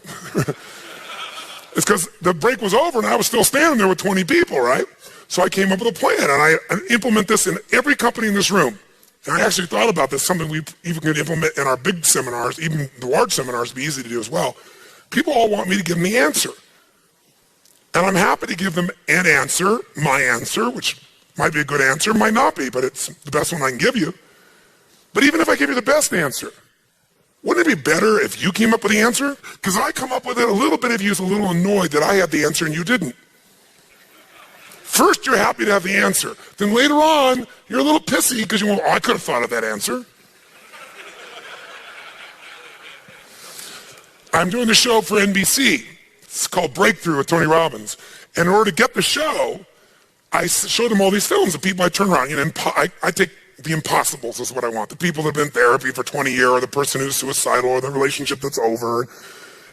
It's because the break was over and I was still standing there with 20 people, right? So I came up with a plan, and I implement this in every company in this room. And I actually thought about this, something we even could implement in our big seminars, even the large seminars would be easy to do as well. People all want me to give them the answer. And I'm happy to give them an answer, my answer, which might be a good answer, might not be, but it's the best one I can give you. But even if I give you the best answer, wouldn't it be better if you came up with the answer? Because I come up with it, a little bit of you is a little annoyed that I had the answer and you didn't. First, you're happy to have the answer. Then later on, you're a little pissy because you went, oh, I could have thought of that answer. I'm doing the show for NBC. It's called Breakthrough with Tony Robbins. And in order to get the show, I show them all these films of people I turn around. You know, I take the impossibles is what I want. The people that have been in therapy for 20 years, or the person who's suicidal, or the relationship that's over.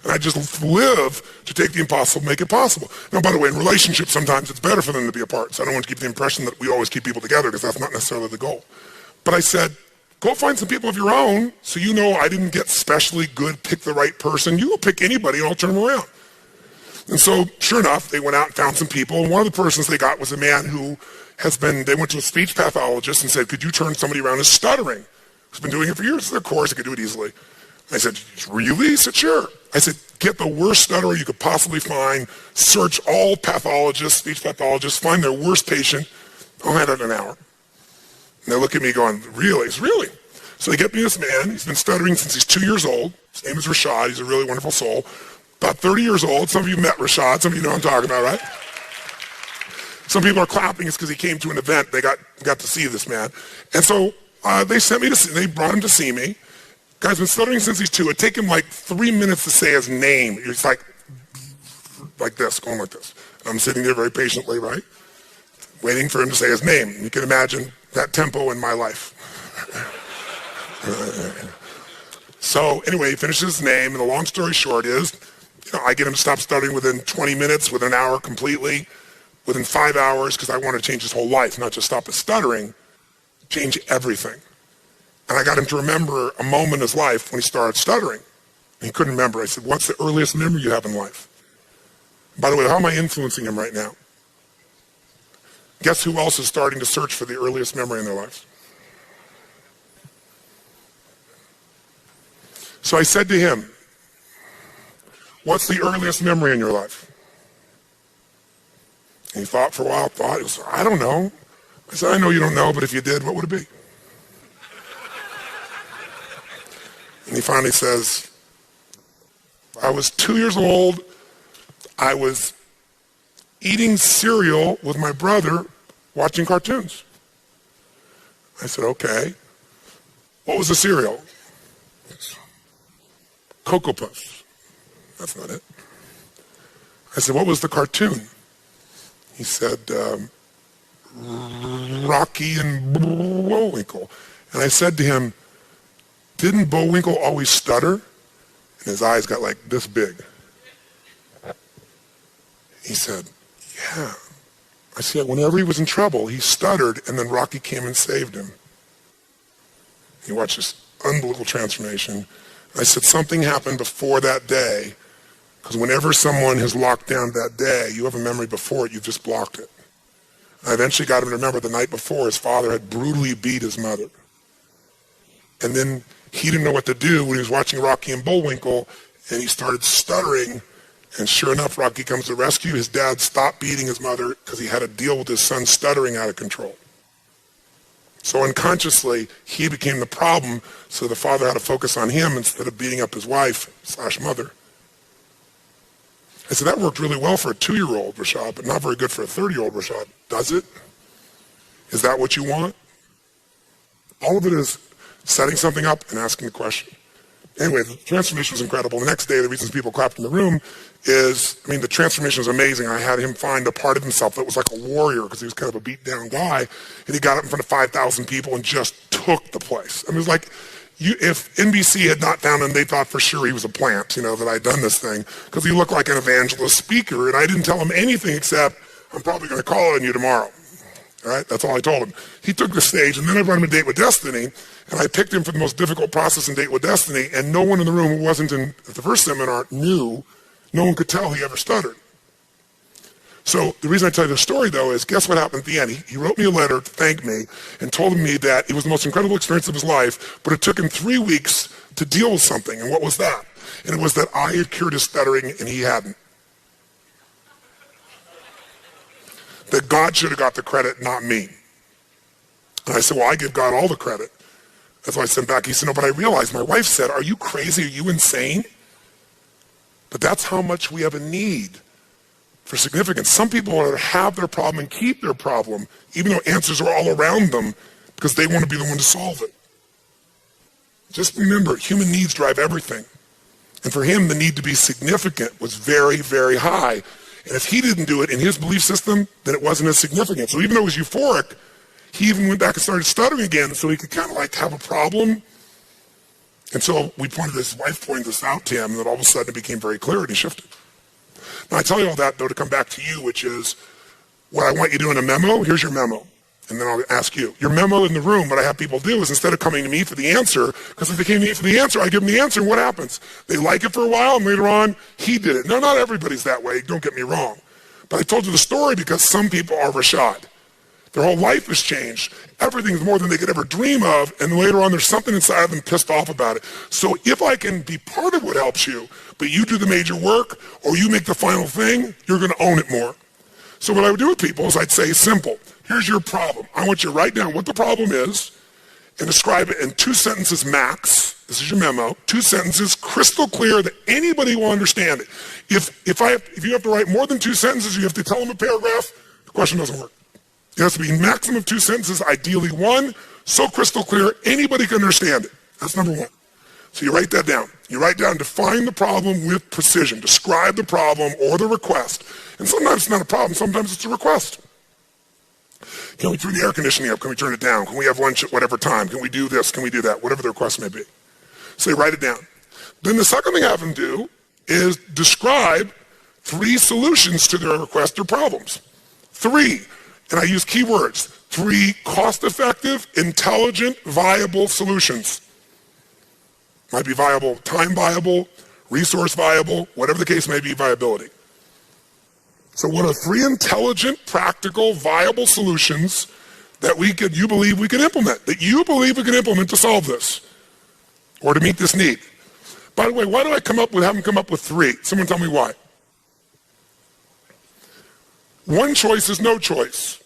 And I just live to take the impossible, make it possible. Now, by the way, in relationships, sometimes it's better for them to be apart. So I don't want to keep the impression that we always keep people together, because that's not necessarily the goal. But I said, go find some people of your own so you know I didn't get specially good, pick the right person. You will pick anybody and I'll turn them around. And so, sure enough, they went out and found some people. And one of the persons they got was a man who they went to a speech pathologist and said, could you turn somebody around who's stuttering? Who's been doing it for years. Of course, I could do it easily. I said, really? He said, sure. I said, get the worst stutterer you could possibly find, search all pathologists, speech pathologists, find their worst patient. I'll have it in an hour. And they look at me going, really? It's really? So they get me this man. He's been stuttering since he's 2 years old. His name is Rashad. He's a really wonderful soul. About 30 years old. Some of you met Rashad. Some of you know what I'm talking about, right? Some people are clapping. It's because he came to an event. They got to see this man. And so they brought him to see me. Guy's been stuttering since he's 2. It'd take him like 3 minutes to say his name. He's like this, going like this. I'm sitting there very patiently, right? Waiting for him to say his name. You can imagine that tempo in my life. So anyway, he finishes his name, and the long story short is, I get him to stop stuttering within 20 minutes, within an hour completely, within 5 hours, because I want to change his whole life, not just stop his stuttering, change everything. And I got him to remember a moment in his life when he started stuttering. And he couldn't remember. I said, what's the earliest memory you have in life? By the way, how am I influencing him right now? Guess who else is starting to search for the earliest memory in their lives? So I said to him, what's the earliest memory in your life? And he thought for a while, he was, I don't know. I said, I know you don't know, but if you did, what would it be? And he finally says, I was 2 years old. I was eating cereal with my brother, watching cartoons. I said, okay. What was the cereal? Cocoa Puffs. That's not it. I said, what was the cartoon? He said, Rocky and Bullwinkle. And I said to him, didn't Bullwinkle always stutter? And his eyes got like this big. He said, yeah. I said, whenever he was in trouble, he stuttered, and then Rocky came and saved him. He watched this unbelievable transformation. I said, something happened before that day, because whenever someone has locked down that day, you have a memory before it, you've just blocked it. I eventually got him to remember the night before his father had brutally beat his mother. And then he didn't know what to do when he was watching Rocky and Bullwinkle, and he started stuttering. And sure enough, Rocky comes to the rescue. His dad stopped beating his mother because he had to deal with his son stuttering out of control. So unconsciously, he became the problem, so the father had to focus on him instead of beating up his wife/mother. I said, that worked really well for a 2-year-old, Rashad, but not very good for a 30-year-old, Rashad. Does it? Is that what you want? All of it is setting something up and asking the question. Anyway, the transformation was incredible. The next day, the reasons people clapped in the room is, I mean, the transformation was amazing. I had him find a part of himself that was like a warrior because he was kind of a beat down guy. And he got up in front of 5,000 people and just took the place. I mean, it was like, if NBC had not found him, they thought for sure he was a plant, that I'd done this thing because he looked like an evangelist speaker. And I didn't tell him anything except, I'm probably going to call on you tomorrow. All right, that's all I told him. He took the stage, and then I brought him a Date with Destiny, and I picked him for the most difficult process in Date with Destiny, and no one in the room who wasn't in the first seminar knew, no one could tell he ever stuttered. So the reason I tell you this story, though, is guess what happened at the end? He wrote me a letter to thank me and told me that it was the most incredible experience of his life, but it took him 3 weeks to deal with something, and what was that? And it was that I had cured his stuttering, and he hadn't. That God should have got the credit, not me. And I said, well, I give God all the credit. That's why I sent back. He said, no, but I realized, my wife said, are you crazy? Are you insane? But that's how much we have a need for significance. Some people want to have their problem and keep their problem, even though answers are all around them, because they want to be the one to solve it. Just remember, human needs drive everything. And for him, the need to be significant was very, very high. And if he didn't do it in his belief system, then it wasn't as significant. So even though it was euphoric, he even went back and started stuttering again so he could kind of like have a problem. And so his wife pointed this out to him, and then all of a sudden it became very clear and he shifted. Now I tell you all that, though, to come back to you, which is what I want you to do in a memo. Here's your memo. And then I'll ask you. Your memo in the room, what I have people do is instead of coming to me for the answer, because if they came to me for the answer, I give them the answer, and what happens? They like it for a while, and later on, he did it. Now, not everybody's that way, don't get me wrong. But I told you the story because some people are Rashad. Their whole life has changed. Everything's more than they could ever dream of, and later on, there's something inside of them pissed off about it. So if I can be part of what helps you, but you do the major work, or you make the final thing, you're going to own it more. So what I would do with people is I'd say, simple. Here's your problem. I want you to write down what the problem is and describe it in 2 sentences max. This is your memo. 2 sentences, crystal clear that anybody will understand it. If you have to write more than 2 sentences, you have to tell them a paragraph, the question doesn't work. It has to be maximum of 2 sentences, ideally 1, so crystal clear anybody can understand it. That's number 1. So you write that down. You write down, define the problem with precision. Describe the problem or the request. And sometimes it's not a problem, sometimes it's a request. Can we turn the air conditioning up? Can we turn it down? Can we have lunch at whatever time? Can we do this? Can we do that? Whatever the request may be. So you write it down. Then the second thing I have them do is describe 3 solutions to their request or problems. 3, and I use keywords, 3 cost-effective, intelligent, viable solutions. Might be viable, time viable, resource viable, whatever the case may be, viability. So what are 3 intelligent, practical, viable solutions that you believe we can implement, to solve this or to meet this need? By the way, why do I have them come up with 3? Someone tell me why. 1 choice is no choice.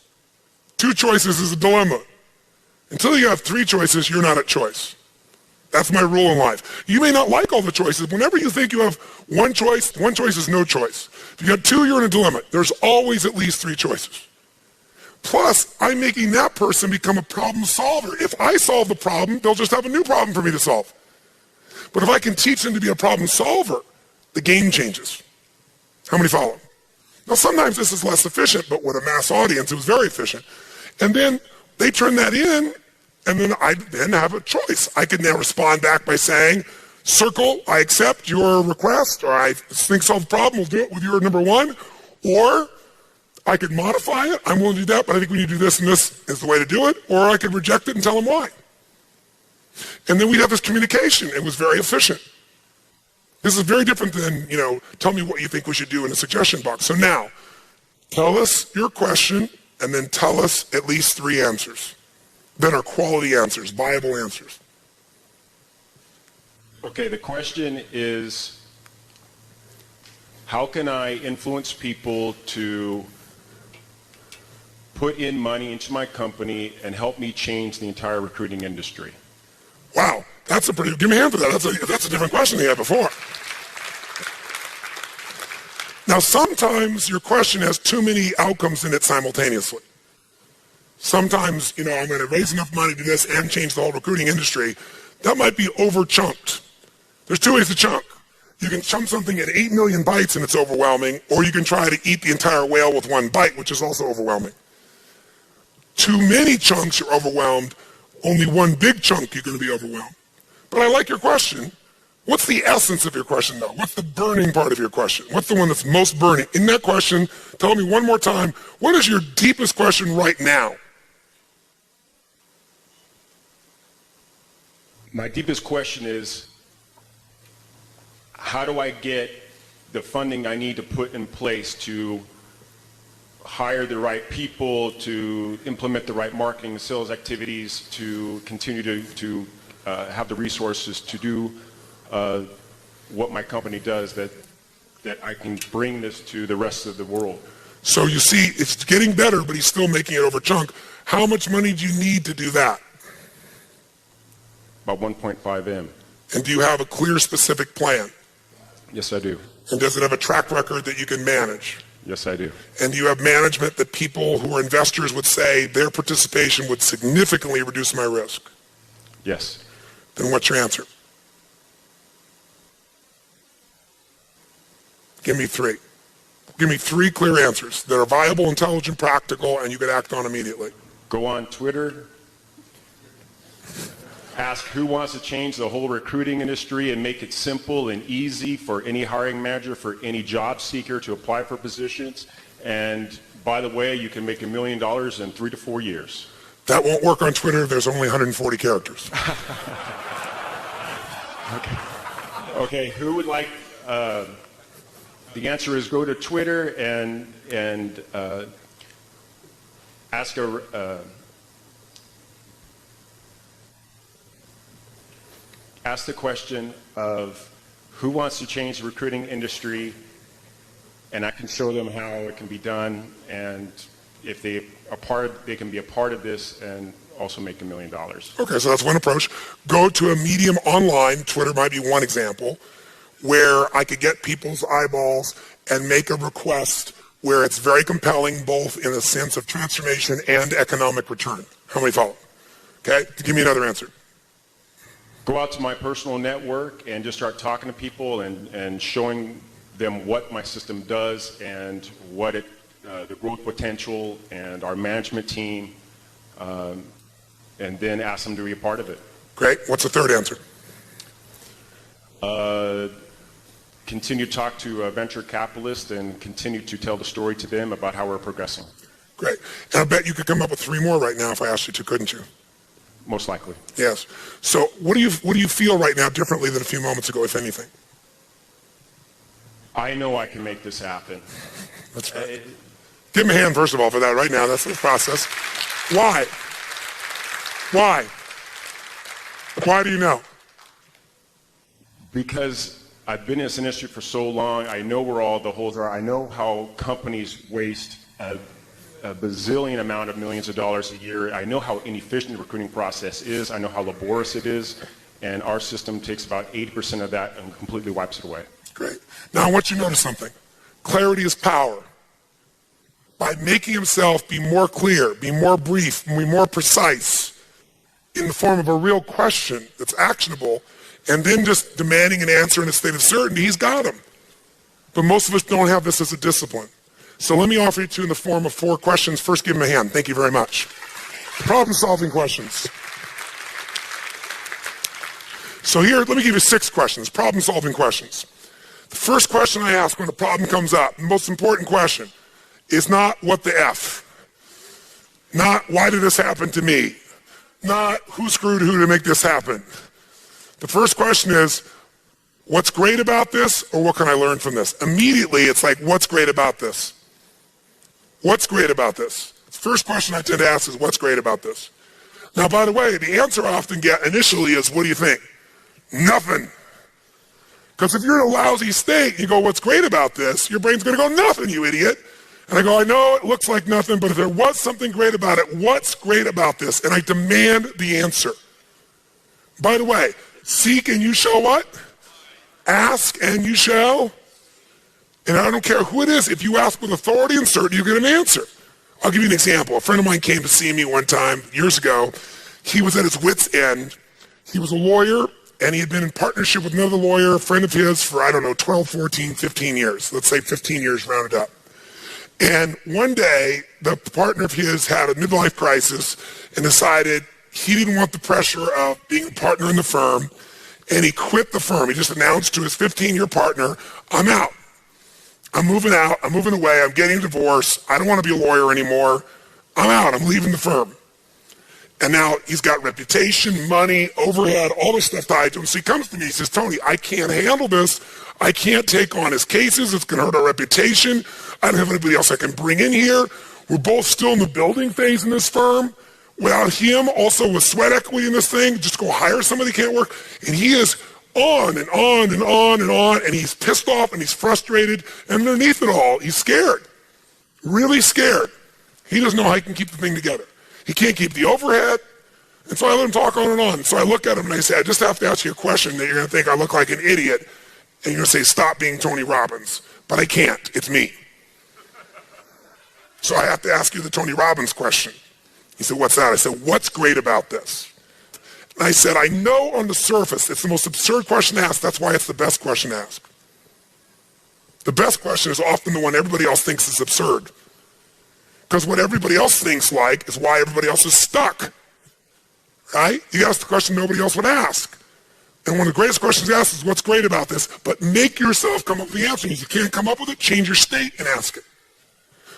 2 choices is a dilemma. Until you have 3 choices, you're not at choice. That's my rule in life. You may not like all the choices. Whenever you think you have 1 choice is no choice. If you got 2, you're in a dilemma. There's always at least 3 choices. Plus, I'm making that person become a problem solver. If I solve the problem, they'll just have a new problem for me to solve. But if I can teach them to be a problem solver, the game changes. How many follow? Now, sometimes this is less efficient, but with a mass audience, it was very efficient. And then they turn that in, and then I have a choice. I can now respond back by saying, circle, I accept your request, or I think solve the problem, we'll do it with your number 1. Or I could modify it, I'm willing to do that, but I think we need to do this and this is the way to do it. Or I could reject it and tell them why. And then we'd have this communication. It was very efficient. This is very different than, tell me what you think we should do in a suggestion box. So now, tell us your question, and then tell us at least 3 answers that are quality answers, viable answers. Okay, the question is, how can I influence people to put in money into my company and help me change the entire recruiting industry? Wow, give me a hand for that. That's a different question than you had before. Now, sometimes your question has too many outcomes in it simultaneously. Sometimes, I'm going to raise enough money to do this and change the whole recruiting industry. That might be over-chunked. There's two ways to chunk. You can chunk something at 8 million bites and it's overwhelming, or you can try to eat the entire whale with one bite, which is also overwhelming. Too many chunks, you're overwhelmed. Only one big chunk, you're going to be overwhelmed. But I like your question. What's the essence of your question, though? What's the burning part of your question? What's the one that's most burning? In that question, tell me one more time, what is your deepest question right now? My deepest question is, how do I get the funding I need to put in place to hire the right people, to implement the right marketing and sales activities, to continue to have the resources to do what my company does, that I can bring this to the rest of the world? So you see, it's getting better, but he's still making it over chunk. How much money do you need to do that? About 1.5 M. And do you have a clear, specific plan? Yes, I do. And does it have a track record that you can manage? Yes, I do. And do you have management that people who are investors would say their participation would significantly reduce my risk? Yes. Then what's your answer? Give me three. Give me three clear answers that are viable, intelligent, practical, and you could act on immediately. Go on Twitter. Ask who wants to change the whole recruiting industry and make it simple and easy for any hiring manager, for any job seeker to apply for positions. And by the way, you can make $1 million in 3 to 4 years. That won't work on Twitter. There's only 140 characters. Okay. Who would like? The answer is go to Twitter and ask ask the question of who wants to change the recruiting industry, and I can show them how it can be done, and if they can be a part of this and also make $1 million. Okay, so that's one approach. Go to a medium online, Twitter might be one example, where I could get people's eyeballs and make a request where it's very compelling, both in a sense of transformation and economic return. How many follow? Okay, give me another answer. Go out to my personal network and just start talking to people and showing them what my system does and what the growth potential and our management team, and then ask them to be a part of it. Great. What's the third answer? Continue to talk to venture capitalists and continue to tell the story to them about how we're progressing. Great. And I bet you could come up with 3 more right now if I asked you to, couldn't you? Most likely. Yes. So what do you feel right now differently than a few moments ago, if anything? I know I can make this happen. That's right. Give him a hand, first of all, for that right now. That's the process. Why? Why? Why do you know? Because I've been in this industry for so long. I know where all the holes are. I know how companies waste a bazillion amount of millions of dollars a year. I know how inefficient the recruiting process is. I know how laborious it is. And our system takes about 80% of that and completely wipes it away. Great. Now I want you to notice something. Clarity is power. By making himself be more clear, be more brief, be more precise in the form of a real question that's actionable, and then just demanding an answer in a state of certainty, he's got them. But most of us don't have this as a discipline. So let me offer you 2 in the form of 4 questions. First, give him a hand. Thank you very much. Problem-solving questions. So here, let me give you 6 questions, problem-solving questions. The first question I ask when a problem comes up, the most important question, is not what the F, not why did this happen to me, not who screwed who to make this happen. The first question is, what's great about this, or what can I learn from this? Immediately, it's like, what's great about this? What's great about this? The first question I tend to ask is, what's great about this? Now, by the way, the answer I often get initially is, what do you think? Nothing. Because if you're in a lousy state, you go, what's great about this? Your brain's going to go, nothing, you idiot. And I go, I know it looks like nothing, but if there was something great about it, what's great about this? And I demand the answer. By the way, seek and you shall what? Ask and you shall. And I don't care who it is, if you ask with authority and certainty, you get an answer. I'll give you an example. A friend of mine came to see me one time, years ago. He was at his wit's end. He was a lawyer, and he had been in partnership with another lawyer, a friend of his, for, 12, 14, 15 years. Let's say 15 years rounded up. And one day, the partner of his had a midlife crisis and decided he didn't want the pressure of being a partner in the firm, and he quit the firm. He just announced to his 15-year partner, I'm out. I'm moving out. I'm moving away. I'm getting a divorce. I don't want to be a lawyer anymore. I'm out. I'm leaving the firm. And now he's got reputation, money, overhead, all this stuff tied to him. So he comes to me, he says, Tony, I can't handle this. I can't take on his cases. It's going to hurt our reputation. I don't have anybody else I can bring in here. We're both still in the building phase in this firm. Without him, also with sweat equity in this thing, just go hire somebody who can't work. And he is on and on and on and on, and he's pissed off and he's frustrated. And underneath it all, he's scared, really scared. He doesn't know how he can keep the thing together. He can't keep the overhead. And so I let him talk on and on. So I look at him and I say, I just have to ask you a question that you're going to think I look like an idiot. And you're going to say, stop being Tony Robbins. But I can't. It's me. So I have to ask you the Tony Robbins question. He said, what's that? I said, what's great about this? And I said, I know on the surface it's the most absurd question to ask. That's why it's the best question to ask. The best question is often the one everybody else thinks is absurd. Because what everybody else thinks like is why everybody else is stuck. Right? You ask the question nobody else would ask. And one of the greatest questions to ask is what's great about this? But make yourself come up with the answer. If you can't come up with it, change your state and ask it.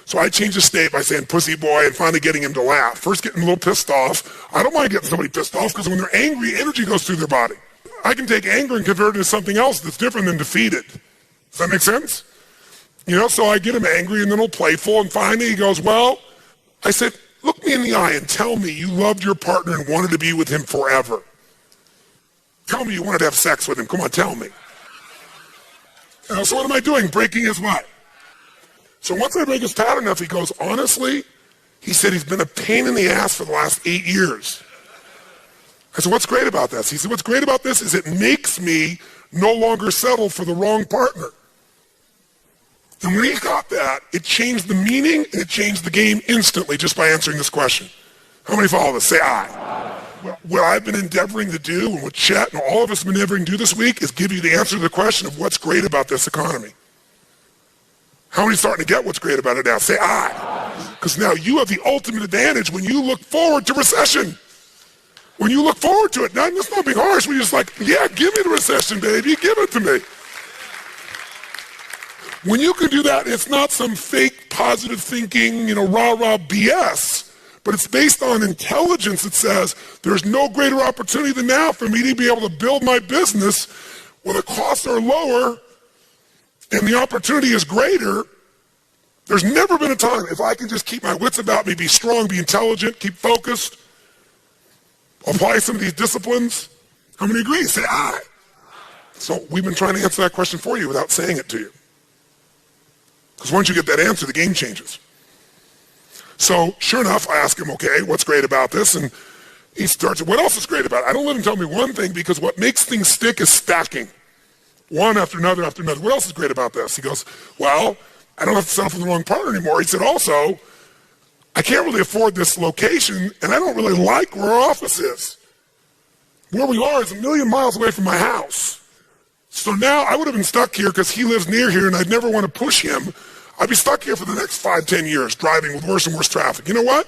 So I changed the state by saying pussy boy and finally getting him to laugh. First getting a little pissed off. I don't mind getting somebody pissed off because when they're angry, energy goes through their body. I can take anger and convert it into something else that's different than defeated. Does that make sense? So I get him angry and then he'll playful, and finally he goes, well, I said, look me in the eye and tell me you loved your partner and wanted to be with him forever. Tell me you wanted to have sex with him. Come on, tell me. So what am I doing? Breaking his what? So once I break his pattern enough, he goes, honestly, he said he's been a pain in the ass for the last 8 years. I said, what's great about this? He said, what's great about this is it makes me no longer settle for the wrong partner. And when he got that, it changed the meaning and it changed the game instantly just by answering this question. How many follow this? Say aye. What I've been endeavoring to do, and what Chet and all of us have been endeavoring to do this week, is give you the answer to the question of what's great about this economy. How many starting to get what's great about it now? Say aye. Because now you have the ultimate advantage when you look forward to recession. When you look forward to it, now it's not being harsh, we're just like, yeah, give me the recession, baby, give it to me. When you can do that, it's not some fake positive thinking, rah-rah BS, but it's based on intelligence that says there's no greater opportunity than now for me to be able to build my business where the costs are lower and the opportunity is greater. There's never been a time, if I can just keep my wits about me, be strong, be intelligent, keep focused, apply some of these disciplines. How many agree? Say aye. So we've been trying to answer that question for you without saying it to you. Because once you get that answer, the game changes. So sure enough, I ask him, okay, what's great about this? And he starts, what else is great about it? I don't let him tell me one thing, because what makes things stick is stacking. One after another after another. What else is great about this? He goes, well, I don't have to settle for the wrong partner anymore. He said, also, I can't really afford this location, and I don't really like where our office is. Where we are is 1 million miles away from my house. So now I would have been stuck here because he lives near here and I'd never want to push him. I'd be stuck here for the next 5-10 years driving with worse and worse traffic. You know what?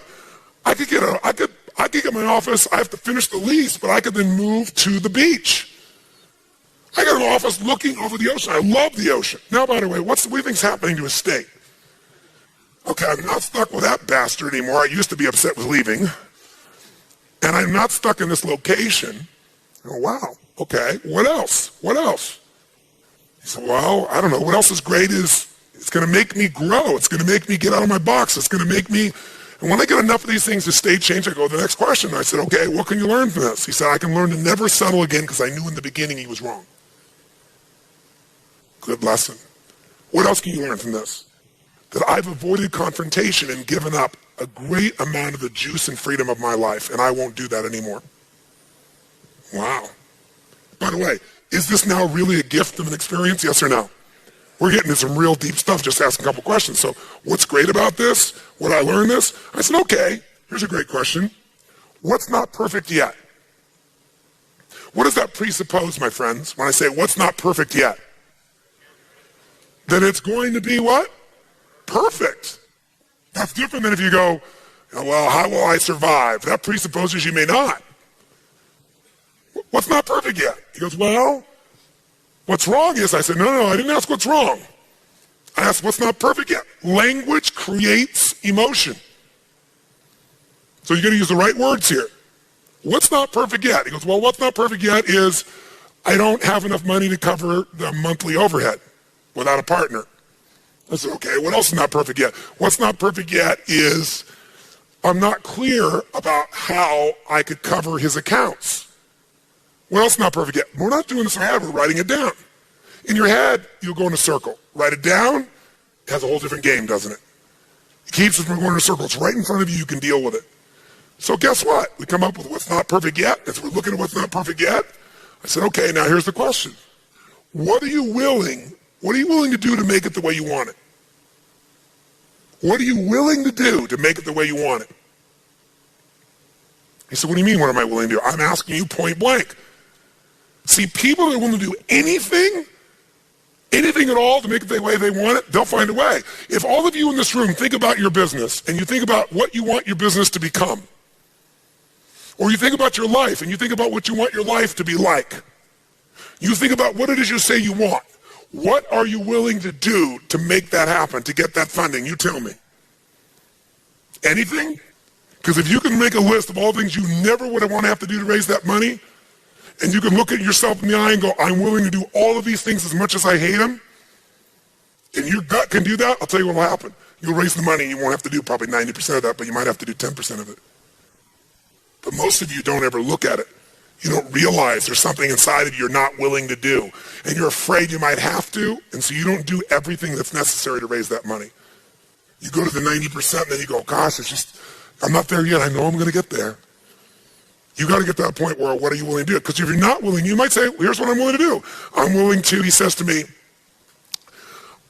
I could get my office. I have to finish the lease, but I could then move to the beach. I got an office looking over the ocean. I love the ocean. Now, by the way, what do you think's happening to his state? Okay, I'm not stuck with that bastard anymore. I used to be upset with leaving. And I'm not stuck in this location. Oh, wow. Okay, what else? What else? He said, well, I don't know. What else is great is it's going to make me grow. It's going to make me get out of my box. It's going to make me, and when I get enough of these things to state change, I go to the next question. I said, okay, what can you learn from this? He said, I can learn to never settle again because I knew in the beginning he was wrong. Good lesson. What else can you learn from this? That I've avoided confrontation and given up a great amount of the juice and freedom of my life, and I won't do that anymore. Wow. By the way, is this now really a gift of an experience? Yes or no? We're getting into some real deep stuff, just asking a couple questions. So what's great about this? Would I learn this? I said, okay, here's a great question. What's not perfect yet? What does that presuppose, my friends, when I say what's not perfect yet? That it's going to be what? Perfect. That's different than if you go, well, how will I survive? That presupposes you may not. What's not perfect yet? He goes, well, what's wrong is, I said, no, I didn't ask what's wrong. I asked what's not perfect yet. Language creates emotion. So you're going to use the right words here. What's not perfect yet? He goes, well, what's not perfect yet is I don't have enough money to cover the monthly overhead without a partner. I said, okay, what else is not perfect yet? What's not perfect yet is I'm not clear about how I could cover his accounts. What else is not perfect yet? We're not doing this in our head, we're writing it down. In your head, you'll go in a circle. Write it down, it has a whole different game, doesn't it? It keeps us from going in a circle. It's right in front of you, you can deal with it. So guess what? We come up with what's not perfect yet. As we're looking at what's not perfect yet, I said, okay, now here's the question. What are you willing to do to make it the way you want it? What are you willing to do to make it the way you want it? He said, what do you mean, what am I willing to do? I'm asking you point blank. See, people that are willing to do anything at all to make it the way they want it, they'll find a way. If all of you in this room think about your business and you think about what you want your business to become, or you think about your life and you think about what you want your life to be like, you think about what it is you say you want, what are you willing to do to make that happen, to get that funding? You tell me. Anything? Because if you can make a list of all things you never would want to have to do to raise that money, and you can look at yourself in the eye and go, I'm willing to do all of these things as much as I hate them, and your gut can do that, I'll tell you what will happen. You'll raise the money and you won't have to do probably 90% of that, but you might have to do 10% of it. But most of you don't ever look at it. You don't realize there's something inside of you you're not willing to do. And you're afraid you might have to, and so you don't do everything that's necessary to raise that money. You go to the 90% and then you go, gosh, I'm not there yet. I know I'm going to get there. You got to get to that point where what are you willing to do? Because if you're not willing, you might say, well, here's what I'm willing to do. I'm willing to, he says to me,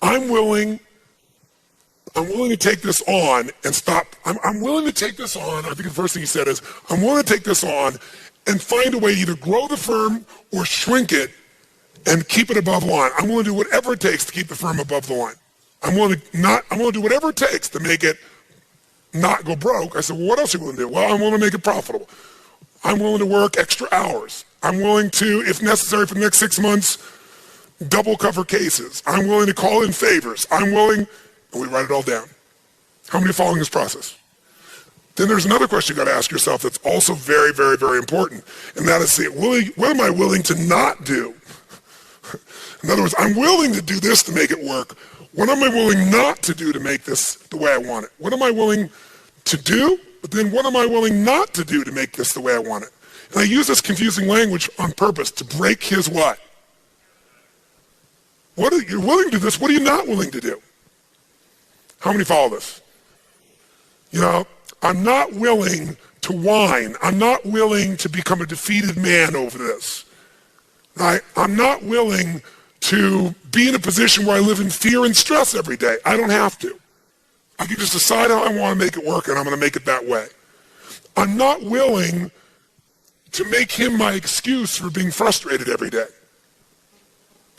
I'm willing to take this on and stop. I'm willing to take this on. I think the first thing he said is, I'm willing to take this on and find a way to either grow the firm or shrink it and keep it above the line. I'm willing to do whatever it takes to keep the firm above the line. I'm willing to do whatever it takes to make it not go broke. I said, well, what else are you willing to do? Well, I'm willing to make it profitable. I'm willing to work extra hours. I'm willing to, if necessary for the next 6 months, double cover cases. I'm willing to call in favors. I'm willing, and we write it all down. How many are following this process? Then there's another question you got to ask yourself that's also very, very, very important, and that is, what am I willing to not do? In other words, I'm willing to do this to make it work. What am I willing not to do to make this the way I want it? What am I willing to do? But then what am I willing not to do to make this the way I want it? And I use this confusing language on purpose to break his what? You're willing to do this, what are you not willing to do? How many follow this? I'm not willing to whine. I'm not willing to become a defeated man over this. I'm not willing to be in a position where I live in fear and stress every day. I don't have to. I can just decide how I want to make it work, and I'm going to make it that way. I'm not willing to make him my excuse for being frustrated every day.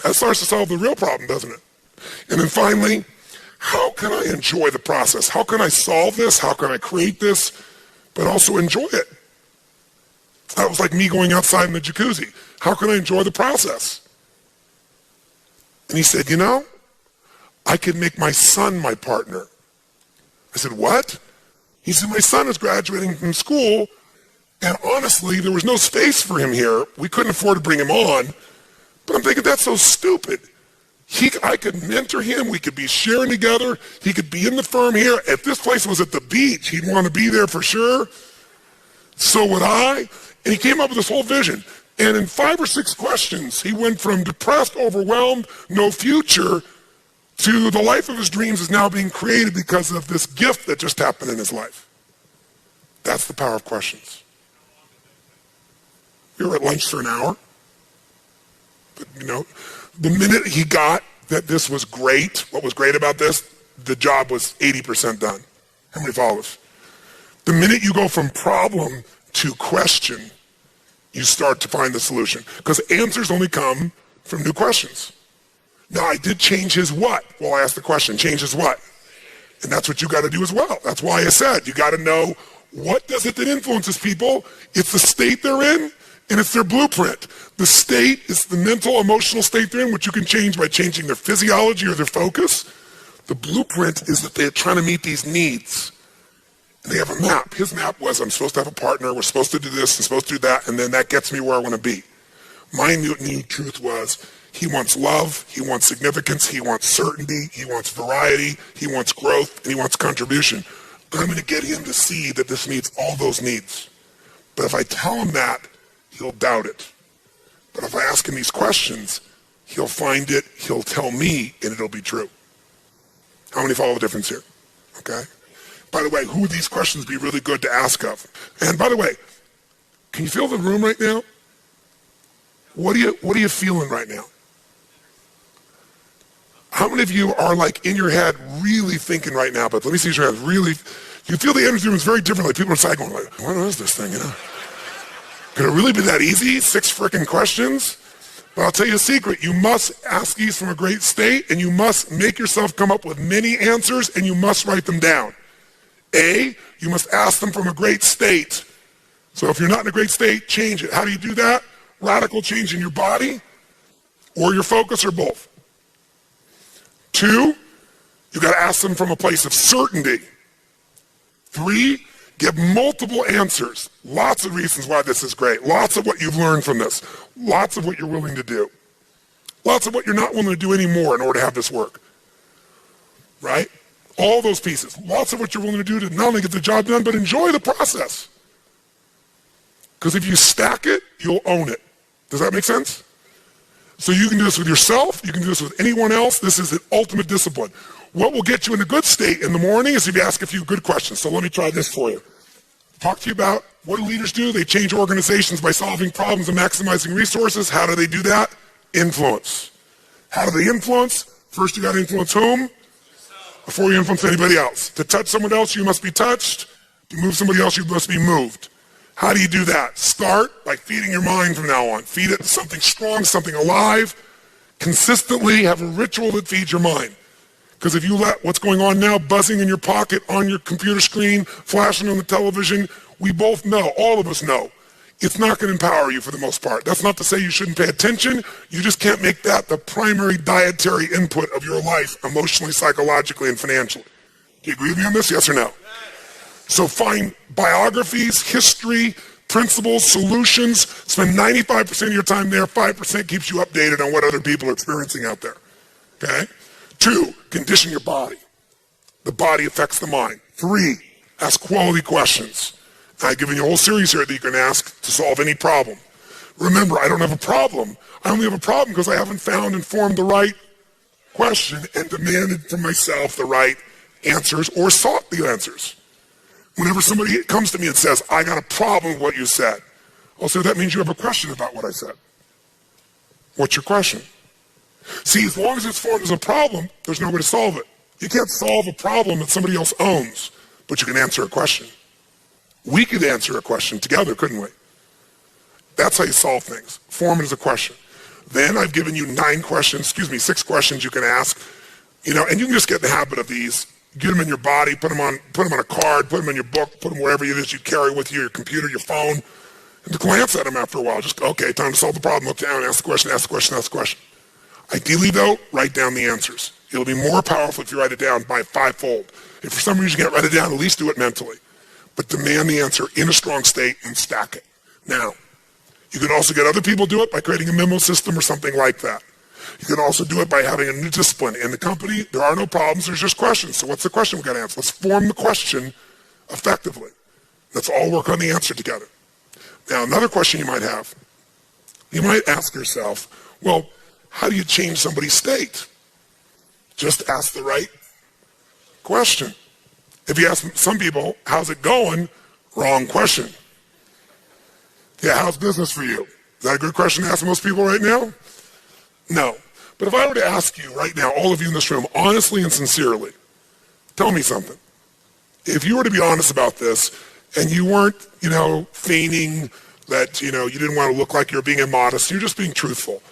That starts to solve the real problem, doesn't it? And then finally, how can I enjoy the process? How can I solve this? How can I create this, but also enjoy it? That was like me going outside in the jacuzzi. How can I enjoy the process? And he said, I could make my son my partner. I said, what? He said, my son is graduating from school, and honestly, there was no space for him here. We couldn't afford to bring him on. But I'm thinking, that's so stupid. I could mentor him. We could be sharing together. He could be in the firm here. If this place was at the beach, he'd want to be there for sure. So would I. And he came up with this whole vision. And in 5 or 6 questions, he went from depressed, overwhelmed, no future, to the life of his dreams is now being created because of this gift that just happened in his life. That's the power of questions. We were at lunch for an hour. But, the minute he got that this was great, what was great about this, the job was 80% done. How many follow us? The minute you go from problem to question, you start to find the solution. Because answers only come from new questions. Now, I did change his what. Well, I asked the question, change his what? And that's what you got to do as well. That's why I said you got to know what does it that influences people. It's the state they're in, and it's their blueprint. The state is the mental, emotional state they're in, which you can change by changing their physiology or their focus. The blueprint is that they're trying to meet these needs. And they have a map. His map was, I'm supposed to have a partner, we're supposed to do this, I'm supposed to do that, and then that gets me where I want to be. My new truth was, he wants love, he wants significance, he wants certainty, he wants variety, he wants growth, and he wants contribution. I'm going to get him to see that this meets all those needs. But if I tell him that, he'll doubt it. But if I ask him these questions, he'll find it, he'll tell me, and it'll be true. How many follow the difference here? Okay? By the way, who would these questions be really good to ask of? And by the way, can you feel the room right now? What are you feeling right now? How many of you are like in your head really thinking right now, but let me see your head really, you feel the energy room is very different. Like people are inside going like, what is this thing, you know? Could it really be that easy? 6 freaking questions? But I'll tell you a secret. You must ask these from a great state, and you must make yourself come up with many answers, and you must write them down. A, you must ask them from a great state. So if you're not in a great state, change it. How do you do that? Radical change in your body or your focus or both. 2, you got to ask them from a place of certainty. 3, give multiple answers. Lots of reasons why this is great. Lots of what you've learned from this. Lots of what you're willing to do. Lots of what you're not willing to do anymore in order to have this work. Right? All those pieces. Lots of what you're willing to do to not only get the job done, but enjoy the process. Because if you stack it, you'll own it. Does that make sense? So you can do this with yourself. You can do this with anyone else. This is an ultimate discipline. What will get you in a good state in the morning is if you ask a few good questions. So let me try this for you. Talk to you about what do leaders do? They change organizations by solving problems and maximizing resources. How do they do that? Influence. How do they influence? First, you got to influence whom? Before you influence anybody else. To touch someone else, you must be touched. To move somebody else, you must be moved. How do you do that? Start by feeding your mind from now on. Feed it something strong, something alive. Consistently have a ritual that feeds your mind. Because if you let what's going on now buzzing in your pocket, on your computer screen, flashing on the television, we both know, all of us know, it's not going to empower you for the most part. That's not to say you shouldn't pay attention. You just can't make that the primary dietary input of your life, emotionally, psychologically, and financially. Do you agree with me on this? Yes or no? So find biographies, history, principles, solutions. Spend 95% of your time there. 5% keeps you updated on what other people are experiencing out there. Okay? 2, condition your body. The body affects the mind. 3, ask quality questions. I've given you a whole series here that you can ask to solve any problem. Remember, I don't have a problem. I only have a problem because I haven't found and formed the right question and demanded from myself the right answers or sought the answers. Whenever somebody comes to me and says, I got a problem with what you said, I'll say, that means you have a question about what I said. What's your question? See, as long as it's formed as a problem, there's no way to solve it. You can't solve a problem that somebody else owns, but you can answer a question. We could answer a question together, couldn't we? That's how you solve things. Form it as a question. Then I've given you 6 questions you can ask, and you can just get in the habit of these. Get them in your body, put them on a card, put them in your book, put them wherever it is you carry with you, your computer, your phone, and to glance at them after a while. Just, okay, time to solve the problem. Look down, ask the question, ask the question, ask the question. Ideally, though, write down the answers. It'll be more powerful if you write it down by 5-fold. If for some reason you can't write it down, at least do it mentally. But demand the answer in a strong state and stack it. Now, you can also get other people to do it by creating a memo system or something like that. You can also do it by having a new discipline. In the company, there are no problems, there's just questions. So what's the question we've got to answer? Let's form the question effectively. Let's all work on the answer together. Now, another question you might have. You might ask yourself, well, how do you change somebody's state? Just ask the right question. If you ask some people, how's it going? Wrong question. Yeah, how's business for you? Is that a good question to ask most people right now? No. But if I were to ask you right now, all of you in this room, honestly and sincerely, tell me something. If you were to be honest about this, and you weren't, feigning that, you didn't want to look like you're being immodest. You're just being truthful.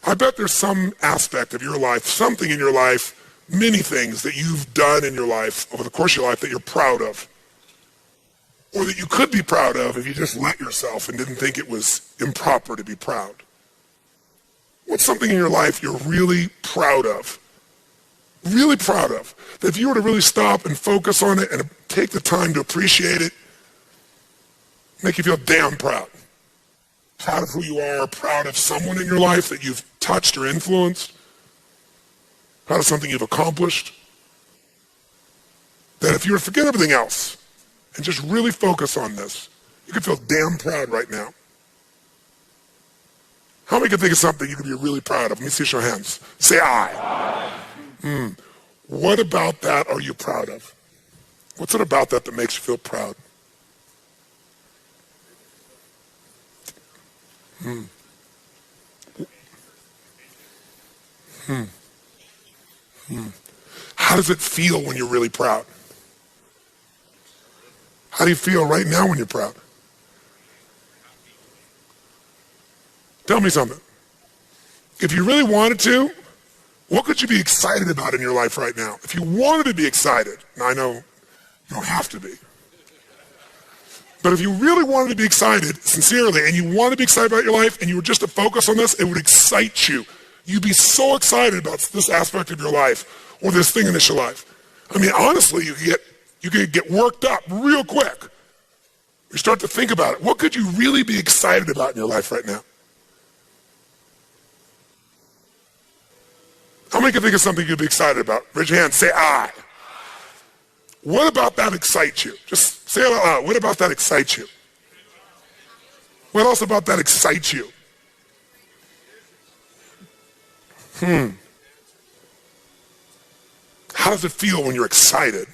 I bet there's some aspect of your life, something in your life, many things that you've done in your life over the course of your life that you're proud of, or that you could be proud of if you just let yourself and didn't think it was improper to be proud. What's something in your life you're really proud of? Really proud of. That if you were to really stop and focus on it and take the time to appreciate it, make you feel damn proud. Proud of who you are, proud of someone in your life that you've touched or influenced, proud of something you've accomplished. That if you were to forget everything else and just really focus on this, you could feel damn proud right now. How many can think of something you could be really proud of? Let me see your hands. Say aye. What about that are you proud of? What's it about that makes you feel proud? How does it feel when you're really proud? How do you feel right now when you're proud? Tell me something. If you really wanted to, what could you be excited about in your life right now? If you wanted to be excited, now I know you don't have to be, but if you really wanted to be excited, sincerely, and you want to be excited about your life, and you were just to focus on this, it would excite you. You'd be so excited about this aspect of your life, or this thing in your life. I mean, honestly, you could get worked up real quick. You start to think about it. What could you really be excited about in your life right now? How many can think of something you'd be excited about? Raise your hand. Say aye. What about that excites you? Just say it out loud. What about that excites you? What else about that excites you? How does it feel when you're excited?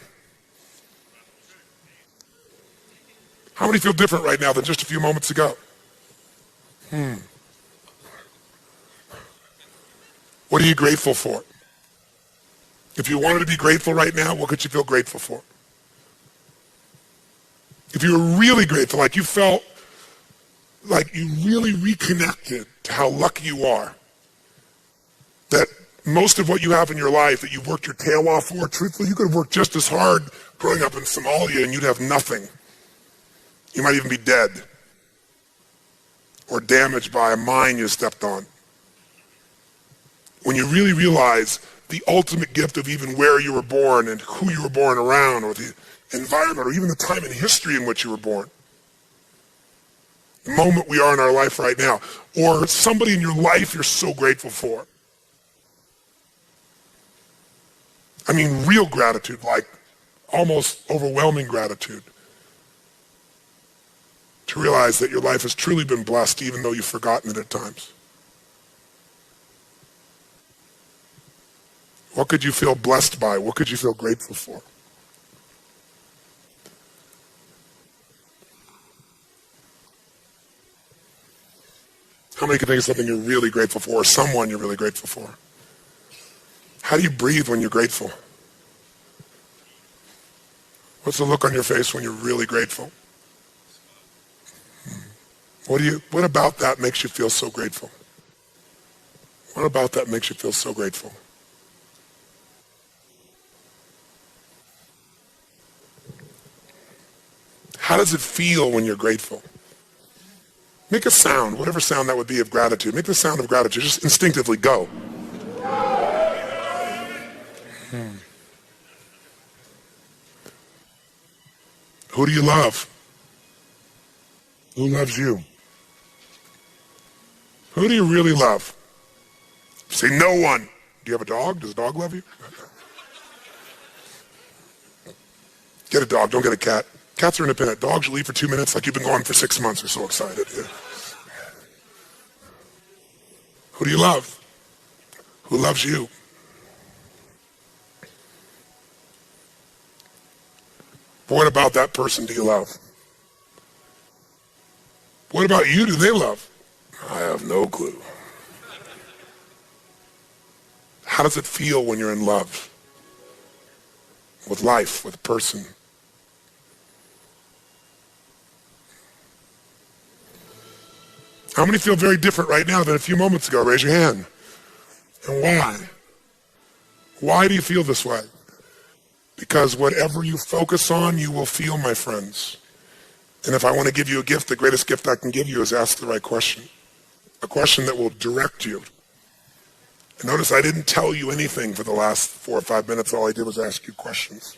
How many feel different right now than just a few moments ago? What are you grateful for? If you wanted to be grateful right now, what could you feel grateful for? If you were really grateful, like you felt like you really reconnected to how lucky you are, that most of what you have in your life that you've worked your tail off for, truthfully, you could have worked just as hard growing up in Somalia and you'd have nothing. You might even be dead or damaged by a mine you stepped on. When you really realize the ultimate gift of even where you were born and who you were born around, or the environment, or even the time in history in which you were born. The moment we are in our life right now, or somebody in your life you're so grateful for. I mean, real gratitude, like almost overwhelming gratitude. To realize that your life has truly been blessed, even though you've forgotten it at times. What could you feel blessed by? What could you feel grateful for? How many can think of something you're really grateful for, or someone you're really grateful for? How do you breathe when you're grateful? What's the look on your face when you're really grateful? What about that makes you feel so grateful? What about that makes you feel so grateful? How does it feel when you're grateful? Make a sound, whatever sound that would be of gratitude. Make the sound of gratitude. Just instinctively go. Who do you love? Who loves you? Who do you really love? Say no one. Do you have a dog? Does a dog love you? Get a dog, don't get a cat. Cats are independent. Dogs you leave for 2 minutes like you've been gone for 6 months. You're so excited. Yeah. Who do you love? Who loves you? What about that person do you love? What about you do they love? I have no clue. How does it feel when you're in love? With life, with a person? How many feel very different right now than a few moments ago? Raise your hand. And why? Why do you feel this way? Because whatever you focus on, you will feel, my friends. And if I want to give you a gift, the greatest gift I can give you is ask the right question. A question that will direct you. And notice I didn't tell you anything for the last 4 or 5 minutes. All I did was ask you questions.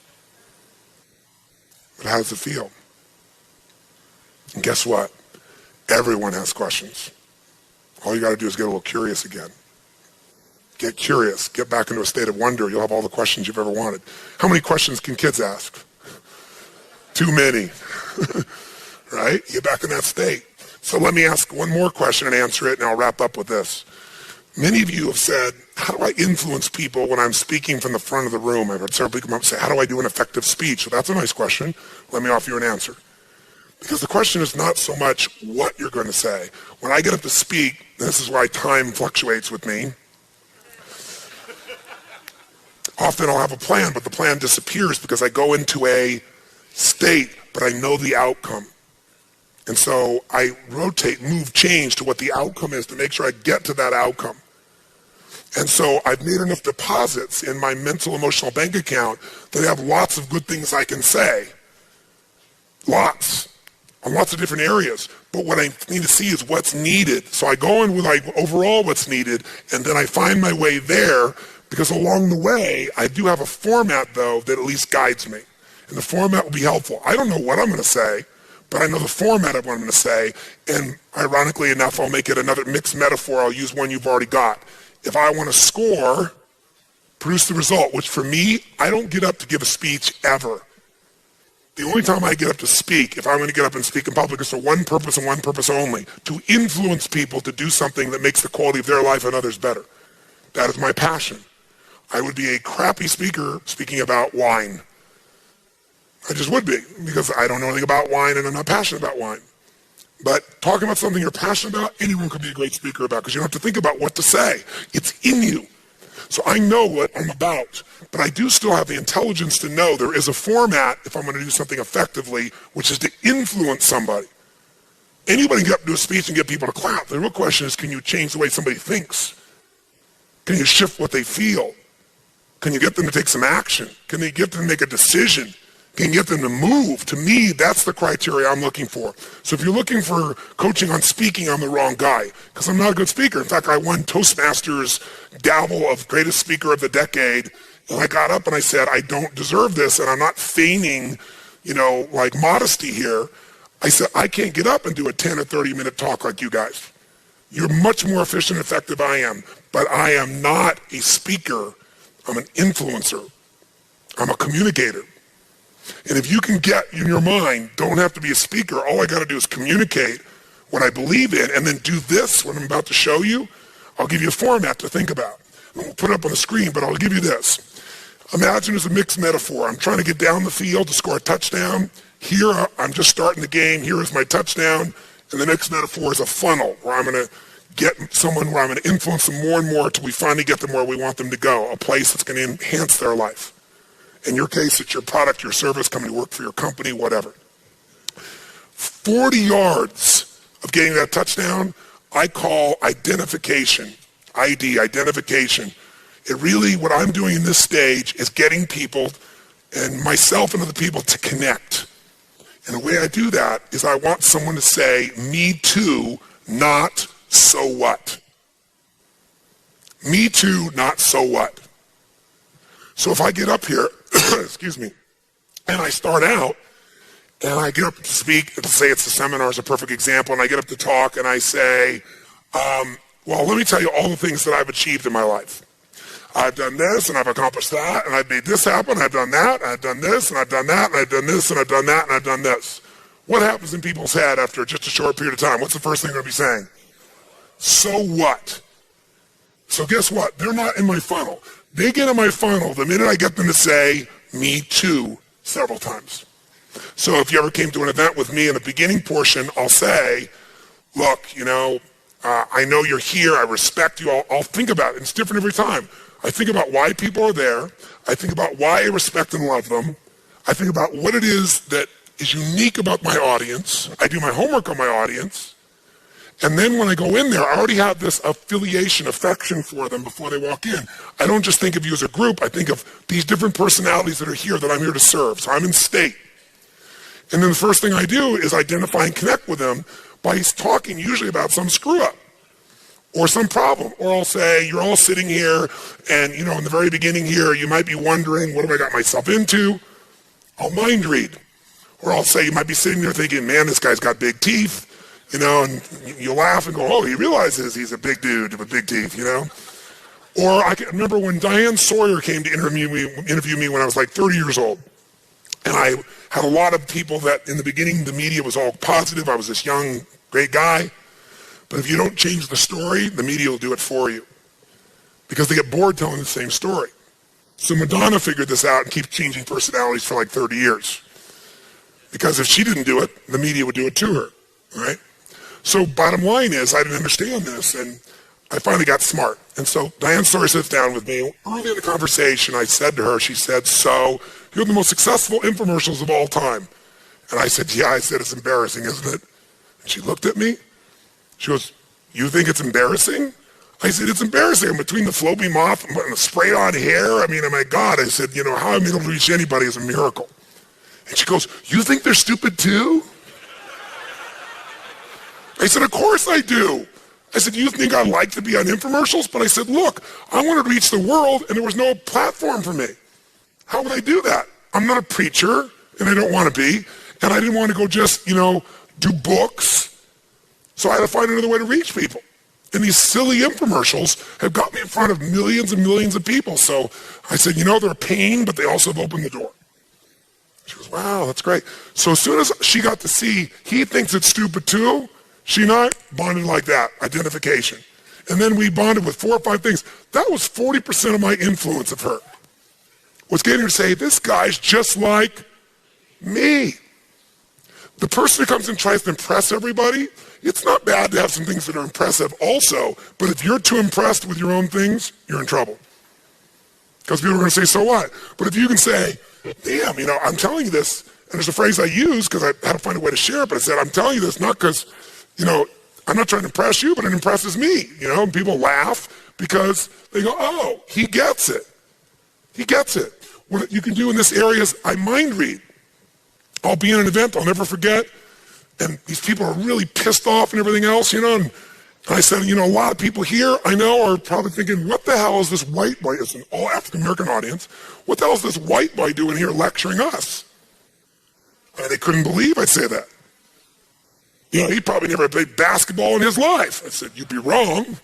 But how does it feel? And guess what? Everyone has questions. All you got to do is get a little curious again. Get curious. Get back into a state of wonder. You'll have all the questions you've ever wanted. How many questions can kids ask? Too many. Right? Get back in that state. So let me ask one more question and answer it, and I'll wrap up with this. Many of you have said, how do I influence people when I'm speaking from the front of the room? I've heard several people come up and say, how do I do an effective speech? Well, that's a nice question. Let me offer you an answer. Because the question is not so much what you're going to say. When I get up to speak, this is why time fluctuates with me. Often I'll have a plan, but the plan disappears because I go into a state, but I know the outcome. And so I rotate, move, change to what the outcome is to make sure I get to that outcome. And so I've made enough deposits in my mental, emotional bank account that I have lots of good things I can say. Lots. On lots of different areas. But what I need to see is what's needed. So I go in with like overall what's needed, and then I find my way there, because along the way, I do have a format, though, that at least guides me. And the format will be helpful. I don't know what I'm going to say, but I know the format of what I'm going to say. And ironically enough, I'll make it another mixed metaphor. I'll use one you've already got. If I want to score, produce the result, which for me, I don't get up to give a speech ever. The only time I get up to speak, if I'm going to get up and speak in public, is for one purpose and one purpose only, to influence people to do something that makes the quality of their life and others better. That is my passion. I would be a crappy speaker speaking about wine. I just would be, because I don't know anything about wine and I'm not passionate about wine. But talking about something you're passionate about, anyone could be a great speaker about, because you don't have to think about what to say. It's in you. So I know what I'm about, but I do still have the intelligence to know there is a format if I'm going to do something effectively, which is to influence somebody. Anybody can get up and do a speech and get people to clap. The real question is, can you change the way somebody thinks? Can you shift what they feel? Can you get them to take some action? Can you get them to make a decision? Can you get them to move? To me, that's the criteria I'm looking for. So if you're looking for coaching on speaking, I'm the wrong guy, because I'm not a good speaker. In fact, I won Toastmasters gavel of greatest speaker of the decade, and I got up and I said, I don't deserve this, and I'm not feigning, like modesty here. I said, I can't get up and do a 10 or 30-minute talk like you guys. You're much more efficient and effective than I am, but I am not a speaker. I'm an influencer. I'm a communicator. And if you can get in your mind, don't have to be a speaker, all I got to do is communicate what I believe in, and then do this, what I'm about to show you. I'll give you a format to think about. I won't put it up on the screen, but I'll give you this. Imagine it's a mixed metaphor. I'm trying to get down the field to score a touchdown. Here, I'm just starting the game. Here is my touchdown. And the next metaphor is a funnel, where I'm going to get someone, where I'm going to influence them more and more until we finally get them where we want them to go, a place that's going to enhance their life. In your case, it's your product, your service, coming to work for your company, whatever. 40 yards of getting that touchdown, I call identification. ID, identification. It really, what I'm doing in this stage is getting people, and myself and other people, to connect. And the way I do that is I want someone to say, me too, not so what. Me too, not so what. So if I get up here, excuse me, and I start out, and I get up to speak, let's say it's the seminar is a perfect example, and I get up to talk, and I say, well, let me tell you all the things that I've achieved in my life. I've done this, and I've accomplished that, and I've made this happen, I've done that, and I've done this, and I've done that, and I've done this, and I've done that, and I've done this. What happens in people's head after just a short period of time? What's the first thing they're going to be saying? So what? So guess what? They're not in my funnel. They get in my funnel the minute I get them to say, me too, several times. So if you ever came to an event with me in the beginning portion, I'll say, look, I know you're here. I respect you. I'll think about it. It's different every time. I think about why people are there. I think about why I respect and love them. I think about what it is that is unique about my audience. I do my homework on my audience. And then when I go in there, I already have this affection for them before they walk in. I don't just think of you as a group. I think of these different personalities that are here that I'm here to serve. So I'm in state. And then the first thing I do is identify and connect with them by talking usually about some screw up or some problem. Or I'll say, you're all sitting here and, in the very beginning here, you might be wondering, what have I got myself into? I'll mind read. Or I'll say, you might be sitting there thinking, man, this guy's got big teeth. And you laugh and go, oh, he realizes he's a big dude with big teeth, Or I can remember when Diane Sawyer came to interview me when I was like 30 years old. And I had a lot of people that in the beginning, the media was all positive. I was this young, great guy. But if you don't change the story, the media will do it for you. Because they get bored telling the same story. So Madonna figured this out and keeps changing personalities for like 30 years. Because if she didn't do it, the media would do it to her, right? So bottom line is, I didn't understand this, and I finally got smart. And so Diane Sawyer sits down with me. Early in the conversation, I said to her, she said, so you're the most successful infomercials of all time. And I said, yeah. I said, it's embarrassing, isn't it? And she looked at me. She goes, you think it's embarrassing? I said, it's embarrassing. I'm between the Floby Moth and the spray-on hair. I mean, oh my God. I said, how I'm able to reach anybody is a miracle. And she goes, you think they're stupid too? I said, of course I do. I said, you think I'd like to be on infomercials? But I said, look, I wanted to reach the world and there was no platform for me. How would I do that? I'm not a preacher and I don't want to be. And I didn't want to go just, do books. So I had to find another way to reach people. And these silly infomercials have got me in front of millions and millions of people. So I said, they're a pain, but they also have opened the door. She goes, wow, that's great. So as soon as she got to see, he thinks it's stupid too, she and I bonded like that, identification. And then we bonded with 4 or 5 things. That was 40% of my influence of her. Was getting her to say, this guy's just like me. The person who comes and tries to impress everybody, it's not bad to have some things that are impressive also, but if you're too impressed with your own things, you're in trouble. Because people are going to say, so what? But if you can say, damn, I'm telling you this, and there's a phrase I use because I had to find a way to share it, but I said, I'm telling you this not because, I'm not trying to impress you, but it impresses me, and people laugh because they go, oh, he gets it. He gets it. What you can do in this area is I mind read. I'll be in an event I'll never forget, and these people are really pissed off and everything else, and I said, a lot of people here I know are probably thinking, what the hell is this white boy? It's an all African-American audience. What the hell is this white boy doing here lecturing us? And they couldn't believe I'd say that. He probably never played basketball in his life. I said, you'd be wrong.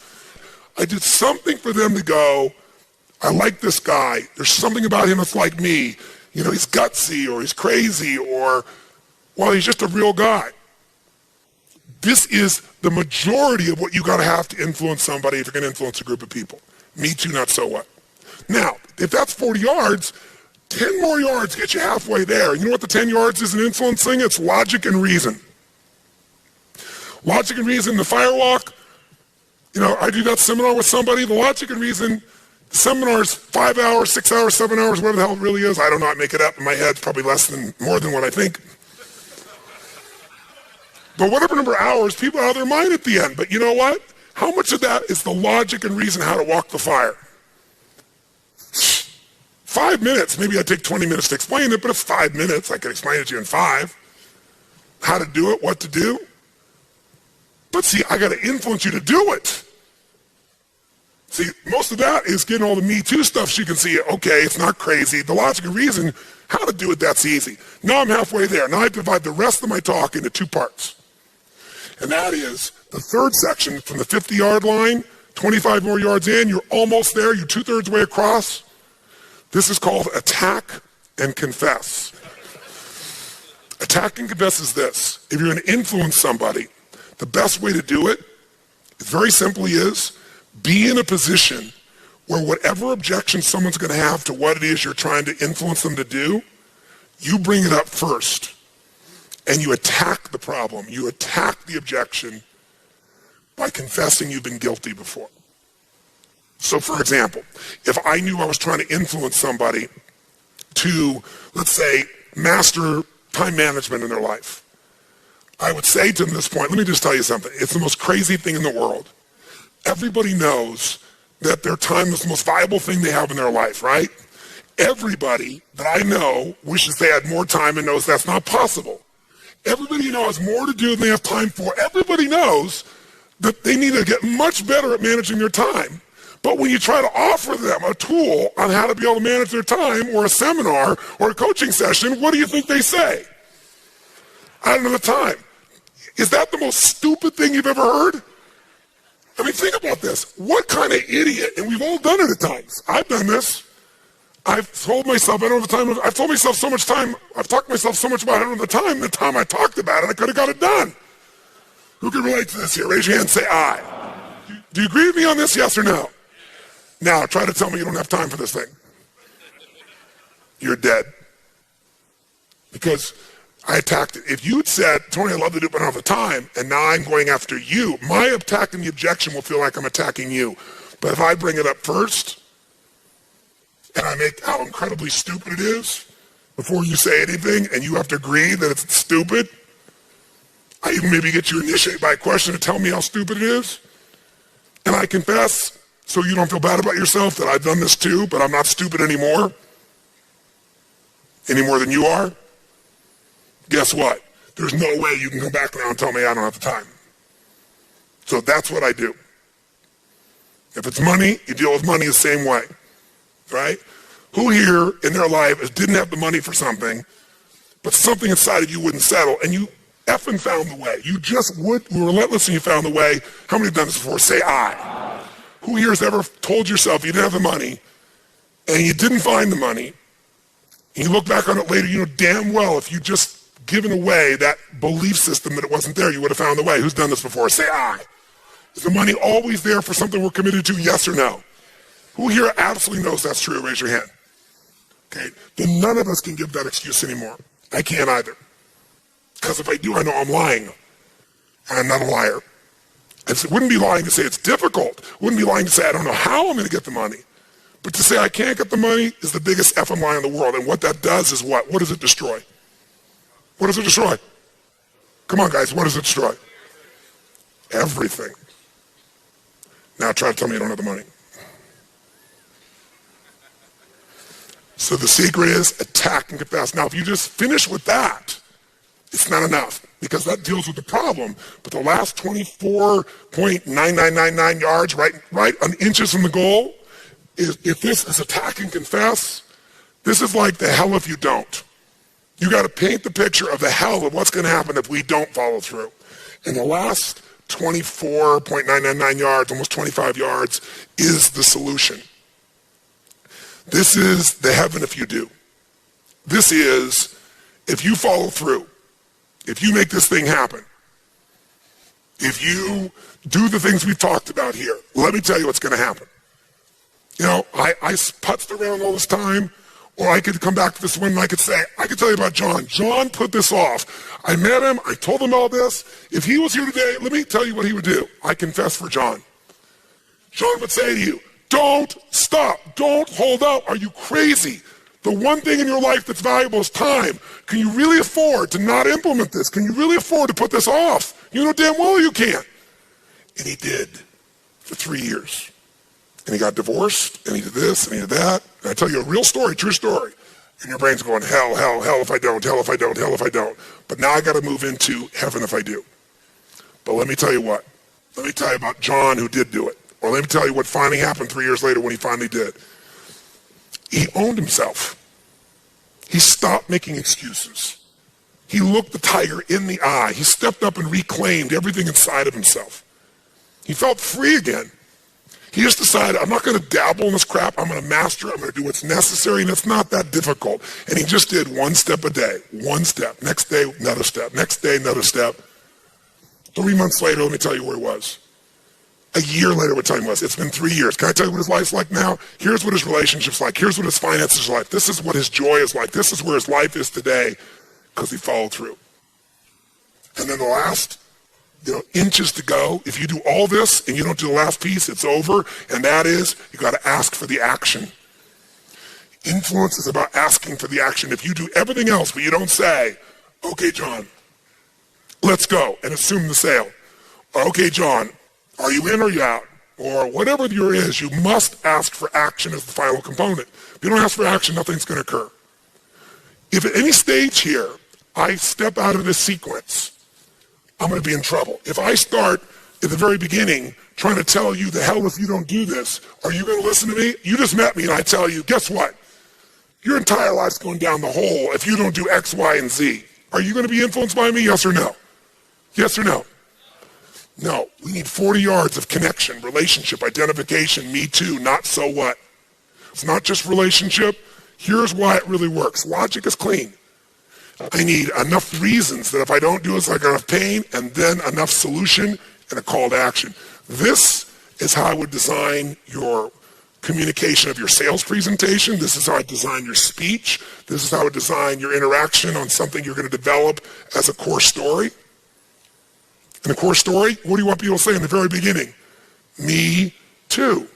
I did something for them to go, I like this guy. There's something about him that's like me. He's gutsy or he's crazy or, well, he's just a real guy. This is the majority of what you got to have to influence somebody if you're going to influence a group of people. Me too, not so what. Now, if that's 40 yards, 10 more yards get you halfway there. You know what the 10 yards is in influencing? It's logic and reason. Logic and reason, the firewalk, I do that seminar with somebody, the logic and reason, the seminar's 5 hours, 6 hours, 7 hours, whatever the hell it really is. I don't know, I make it up in my head, it's probably more than what I think. But whatever number of hours, people are out of their mind at the end. But you know what? How much of that is the logic and reason how to walk the fire? 5 minutes, maybe I take 20 minutes to explain it, but it's 5 minutes, I can explain it to you in 5. How to do it, what to do. But see, I got to influence you to do it. See, most of that is getting all the Me Too stuff so you can see, okay, it's not crazy. The logic and reason, how to do it, that's easy. Now I'm halfway there. Now I divide the rest of my talk into 2 parts. And that is the third section from the 50-yard line, 25 more yards in, you're almost there, you're 2/3 way across. This is called attack and confess. Attack and confess is this. If you're going to influence somebody, the best way to do it, very simply is, be in a position where whatever objection someone's going to have to what it is you're trying to influence them to do, you bring it up first. And you attack the problem. You attack the objection by confessing you've been guilty before. So for example, if I knew I was trying to influence somebody to, let's say, master time management in their life, I would say to them at this point, let me just tell you something. It's the most crazy thing in the world. Everybody knows that their time is the most valuable thing they have in their life, right? Everybody that I know wishes they had more time and knows that's not possible. Everybody you know has more to do than they have time for. Everybody knows that they need to get much better at managing their time. But when you try to offer them a tool on how to be able to manage their time, or a seminar or a coaching session, what do you think they say? I don't know the time. Is that the most stupid thing you've ever heard? I mean, think about this. What kind of idiot, and we've all done it at times. I've done this. I've told myself, I don't have the time. I've told myself so much time. I've talked to myself so much about I don't have the time. The time I talked about it, I could have got it done. Who can relate to this here? Raise your hand and say aye. Do you agree with me on this, yes or no? Now, try to tell me you don't have time for this thing. You're dead. Because I attacked it. If you'd said, Tony, I'd love to do it, but I don't have the time, and now I'm going after you, my attack and the objection will feel like I'm attacking you. But if I bring it up first, and I make how incredibly stupid it is before you say anything, and you have to agree that it's stupid, I even maybe get you initiated by a question to tell me how stupid it is, and I confess, so you don't feel bad about yourself that I've done this too, but I'm not stupid anymore, any more than you are. Guess what? There's no way you can come back now and tell me I don't have the time. So that's what I do. If it's money, you deal with money the same way, right? Who here in their life didn't have the money for something, but something inside of you wouldn't settle, and you effing found the way. You just were relentless and you found the way. How many have done this before? Say aye. Who here has ever told yourself you didn't have the money, and you didn't find the money, and you look back on it later, you know damn well if you just given away that belief system that it wasn't there, you would have found the way. Who's done this before? Say aye. Is the money always there for something we're committed to, yes or no? Who here absolutely knows that's true? Raise your hand. Okay, then none of us can give that excuse anymore. I can't either. Because if I do, I know I'm lying. And I'm not a liar. It wouldn't be lying to say it's difficult. Wouldn't be lying to say I don't know how I'm going to get the money. But to say I can't get the money is the biggest effing lie in the world. And what that does is what? What does it destroy? What does it destroy? Come on, guys, what does it destroy? Everything. Now try to tell me you don't have the money. So the secret is attack and confess. Now, if you just finish with that, it's not enough because that deals with the problem. But the last 24.9999 yards, right on inches from the goal, is if this is attack and confess, this is like the hell if you don't. You got to paint the picture of the hell of what's going to happen if we don't follow through. And the last 24.999 yards, almost 25 yards, is the solution. This is the heaven if you do. This is if you follow through, if you make this thing happen, if you do the things we've talked about here, let me tell you what's going to happen. You know, I putzed around all this time, or I could come back to this one and I could say, I could tell you about John. John put this off. I met him. I told him all this. If he was here today, let me tell you what he would do. I confess for John. John would say to you, don't stop. Don't hold out. Are you crazy? The one thing in your life that's valuable is time. Can you really afford to not implement this? Can you really afford to put this off? You know damn well you can't. And he did for 3 years. And he got divorced, and he did this, and he did that. And I tell you a real story, true story. And your brain's going, hell, hell, hell if I don't, hell if I don't, hell if I don't. But now I got to move into heaven if I do. But let me tell you what. Let me tell you about John who did do it. Or let me tell you what finally happened 3 years later when he finally did. He owned himself. He stopped making excuses. He looked the tiger in the eye. He stepped up and reclaimed everything inside of himself. He felt free again. He just decided, I'm not going to dabble in this crap. I'm going to master it. I'm going to do what's necessary, and it's not that difficult. And he just did one step a day, one step. Next day, another step. Next day, another step. 3 months later, let me tell you where he was. A year later, what time was? It's been 3 years. Can I tell you what his life's like now? Here's what his relationship's like. Here's what his finances are like. This is what his joy is like. This is where his life is today because he followed through. And then the last inches to go. If you do all this and you don't do the last piece, it's over. And that is, you got to ask for the action. Influence is about asking for the action. If you do everything else, but you don't say, okay, John, Let's go and assume the sale. Okay, John, are you in or you out? Or whatever your is, you must ask for action as the final component. If you don't ask for action, nothing's going to occur. If at any stage here, I step out of this sequence, I'm going to be in trouble. If I start at the very beginning trying to tell you the hell if you don't do this, are you going to listen to me? You just met me and I tell you, guess what? Your entire life's going down the hole if you don't do X, Y, and Z. Are you going to be influenced by me? Yes or no? Yes or no? No. We need 40 yards of connection, relationship, identification, me too, not so what. It's not just relationship. Here's why it really works. Logic is clean. I need enough reasons that if I don't do it, I got enough pain, and then enough solution and a call to action. This is how I would design your communication of your sales presentation. This is how I design your speech. This is how I would design your interaction on something you're going to develop as a core story. In a core story, what do you want people to say in the very beginning? Me too.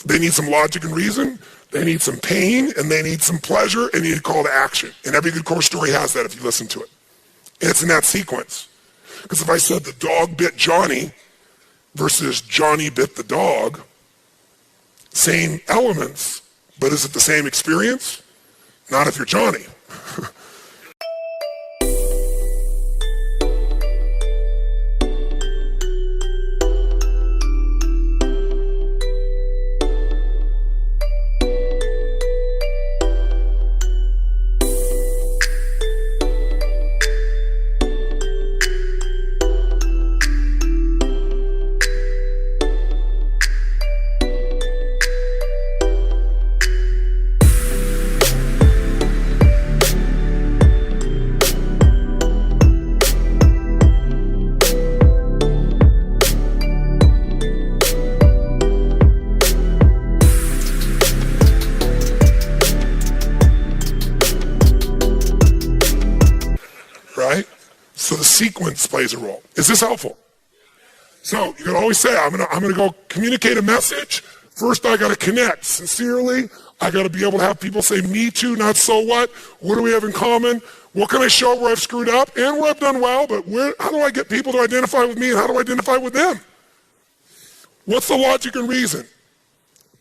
They need some logic and reason. They need some pain, and they need some pleasure, and they need a call to action. And every good core story has that if you listen to it. And it's in that sequence. Because if I said the dog bit Johnny versus Johnny bit the dog, same elements, but is it the same experience? Not if you're Johnny. Right? So the sequence plays a role. Is this helpful? So you can always say, I'm gonna go communicate a message. First, I gotta connect sincerely. I gotta be able to have people say, me too, not so what. What do we have in common? What can I show where I've screwed up and where I've done well? But how do I get people to identify with me and how do I identify with them? What's the logic and reason?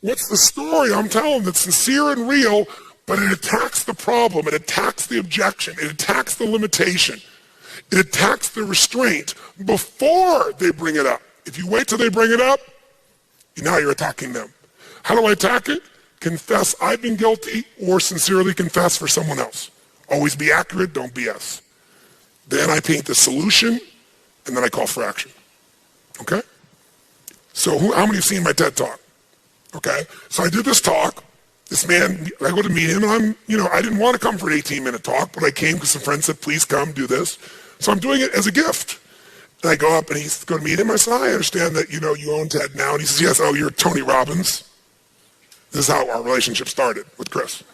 What's the story I'm telling that's sincere and real, but it attacks the problem, it attacks the objection, it attacks the limitation, it attacks the restraint before they bring it up. If you wait till they bring it up, now you're attacking them. How do I attack it? Confess I've been guilty or sincerely confess for someone else. Always be accurate, don't BS. Then I paint the solution, and then I call for action. Okay? So how many have seen my TED Talk? Okay? So I did this talk. This man, I go to meet him, and I didn't want to come for an 18-minute talk, but I came because some friends said, please come, do this. So I'm doing it as a gift. And I go up, and he's going to meet him. I said, I understand that, you own TED now. And he says, yes, oh, you're Tony Robbins. This is how our relationship started with Chris.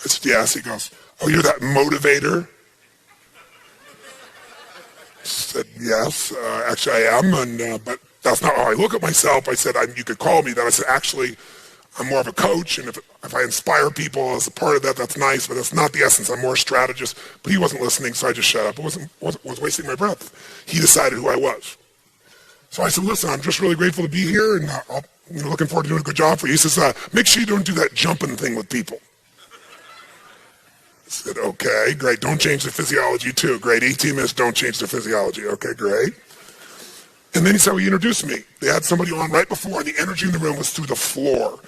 I said, yes. He goes, oh, you're that motivator? I said, yes, actually I am, but that's not how I look at myself. I said, you could call me that. I said, actually, I'm more of a coach, and if I inspire people as a part of that, that's nice, but that's not the essence. I'm more a strategist. But he wasn't listening, so I just shut up. I was wasting my breath. He decided who I was. So I said, listen, I'm just really grateful to be here, and I'm looking forward to doing a good job for you. He says, make sure you don't do that jumping thing with people. I said, okay, great. Don't change the physiology, too. Great. 18 minutes, don't change the physiology. Okay, great. And then he said, well, he introduced me. They had somebody on right before, and the energy in the room was through the floor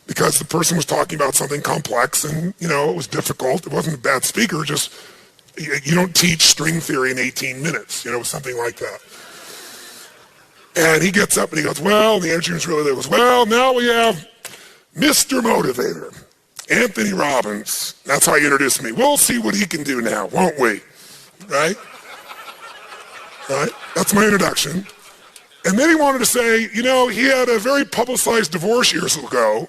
because the person was talking about something complex, and, it was difficult. It wasn't a bad speaker, just you don't teach string theory in 18 minutes. It was something like that. And he gets up and he goes, well, and the energy was really there. Goes, well, now we have Mr. Motivator, Anthony Robbins. That's how he introduced me. We'll see what he can do now, won't we? Right? Right? That's my introduction. And then he wanted to say, he had a very publicized divorce years ago.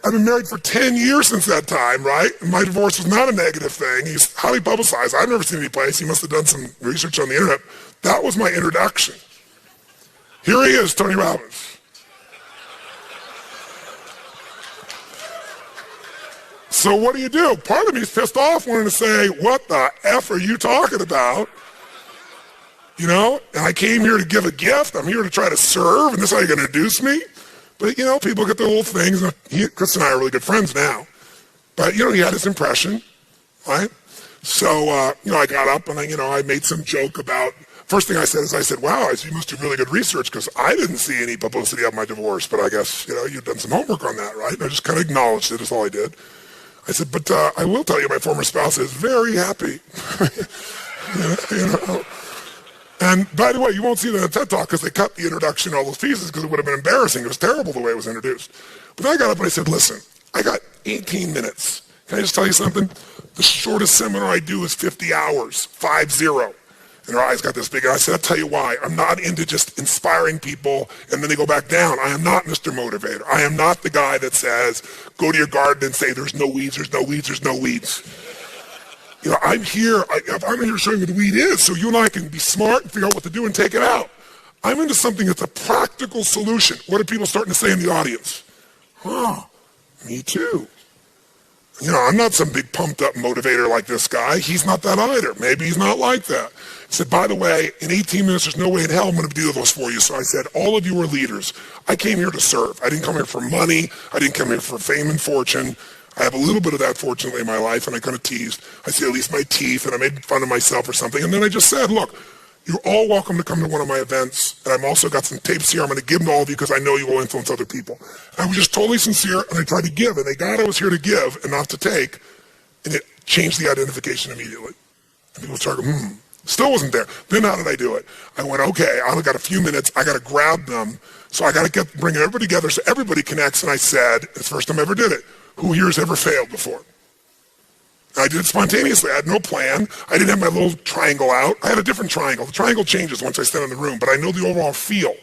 I've been married for 10 years since that time, right? And my divorce was not a negative thing. He's highly publicized. I've never seen any place. He must have done some research on the internet. That was my introduction. Here he is, Tony Robbins. So what do? Part of me is pissed off, wanting to say, what the F are you talking about? You know, and I came here to give a gift. I'm here to try to serve, and this is how you're going to introduce me? But, you know, people get their little things. Chris and I are really good friends now. But, you know, he had his impression, right? So, you know, I got up and, I made some joke about, first thing I said, wow, you must do really good research because I didn't see any publicity of my divorce. But I guess, you've done some homework on that, right? And I just kind of acknowledged it. That's all I did. I said, but I will tell you my former spouse is very happy. you know. And by the way, you won't see that in the TED Talk because they cut the introduction, all those pieces, because it would have been embarrassing. It was terrible the way it was introduced. But then I got up and I said, listen, I got 18 minutes. Can I just tell you something? The shortest seminar I do is 50 hours, 50. And her eyes got this big. And I said, I'll tell you why. I'm not into just inspiring people and then they go back down. I am not Mr. Motivator. I am not the guy that says, go to your garden and say, there's no weeds, there's no weeds, there's no weeds. You know, I'm here showing you what the weed is so you and I can be smart and figure out what to do and take it out. I'm into something that's a practical solution. What are people starting to say in the audience? Me too. You know, I'm not some big pumped up motivator like this guy. He's not that either. Maybe he's not like that. I said, by the way, in 18 minutes, there's no way in hell I'm going to do those for you. So I said, all of you are leaders. I came here to serve. I didn't come here for money. I didn't come here for fame and fortune. I have a little bit of that, fortunately, in my life, and I kind of teased. I see at least my teeth, and I made fun of myself or something. And then I just said, look, you're all welcome to come to one of my events, and I've also got some tapes here. I'm going to give them to all of you because I know you will influence other people. And I was just totally sincere, and I tried to give, and they got I was here to give and not to take, and it changed the identification immediately. And people started, still wasn't there. Then how did I do it? I went, okay, I've got a few minutes. I got to grab them, so I got to bring everybody together so everybody connects. And I said, it's the first time I ever did it. Who here has ever failed before? I did it spontaneously. I had no plan. I didn't have my little triangle out. I had a different triangle. The triangle changes once I stand in the room, but I know the overall feel.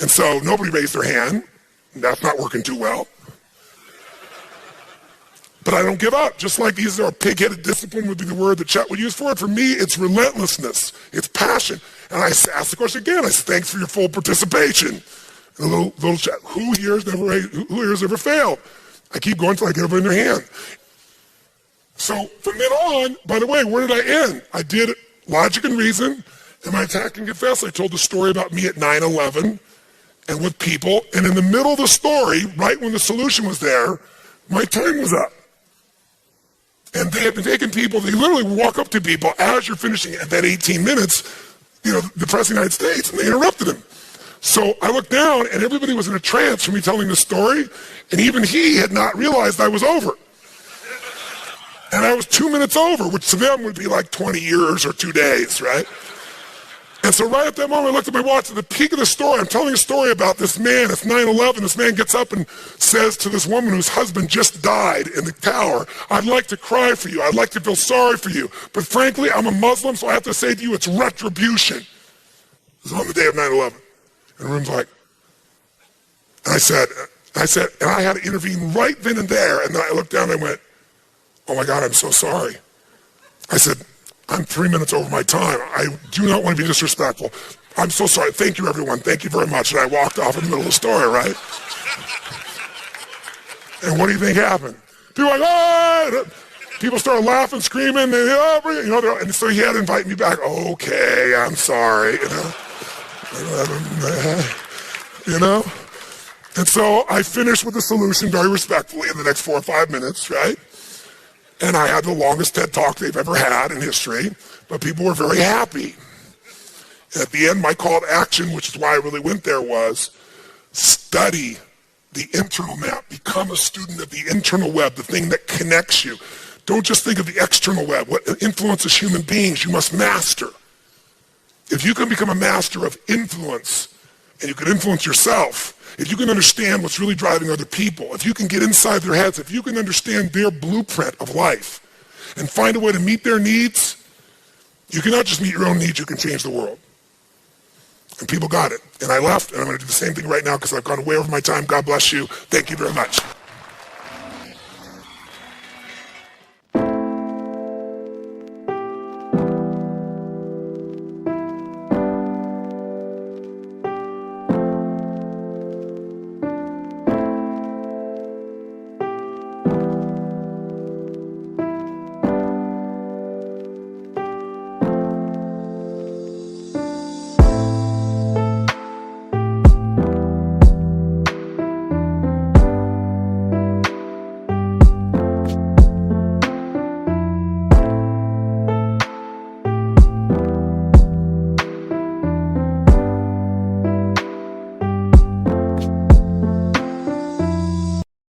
And so nobody raised their hand. That's not working too well. But I don't give up. Just like these are pig-headed discipline would be the word that Chet would use for it. For me, it's relentlessness. It's passion. And I asked the question again. I said, thanks for your full participation. And a little chat. Who here has ever failed? I keep going until I get everybody in their hand. So from then on, by the way, where did I end? I did logic and reason. Am I attacking it fast? I told the story about me at 9/11 and with people. And in the middle of the story, right when the solution was there, my time was up. And they had been taking people, they literally walk up to people as you're finishing at that 18 minutes, the President of the United States, and they interrupted him. So I looked down, and everybody was in a trance from me telling the story, and even he had not realized I was over. And I was 2 minutes over, which to them would be like 20 years or 2 days, right? And so right at that moment, I looked at my watch. At the peak of the story, I'm telling a story about this man. It's 9/11. This man gets up and says to this woman whose husband just died in the tower, I'd like to cry for you. I'd like to feel sorry for you. But frankly, I'm a Muslim, so I have to say to you, it's retribution. It was on the day of 9/11. And the room's like, and I said, and I had to intervene right then and there. And then I looked down and I went, oh my God, I'm so sorry. I said, I'm 3 minutes over my time. I do not want to be disrespectful. I'm so sorry. Thank you, everyone. Thank you very much. And I walked off in the middle of the story, right? And what do you think happened? People were like, oh! People started laughing, screaming, and so he had to invite me back. Okay, I'm sorry, And so I finished with the solution very respectfully in the next 4 or 5 minutes, right? And I had the longest TED Talk they've ever had in history, but people were very happy. And at the end, my call to action, which is why I really went there, was study the internal map. Become a student of the internal web, the thing that connects you. Don't just think of the external web. What influences human beings, you must master. If you can become a master of influence, and you can influence yourself, if you can understand what's really driving other people, if you can get inside their heads, if you can understand their blueprint of life and find a way to meet their needs, you cannot just meet your own needs, you can change the world. And people got it. And I left, and I'm going to do the same thing right now because I've gone way over my time. God bless you. Thank you very much.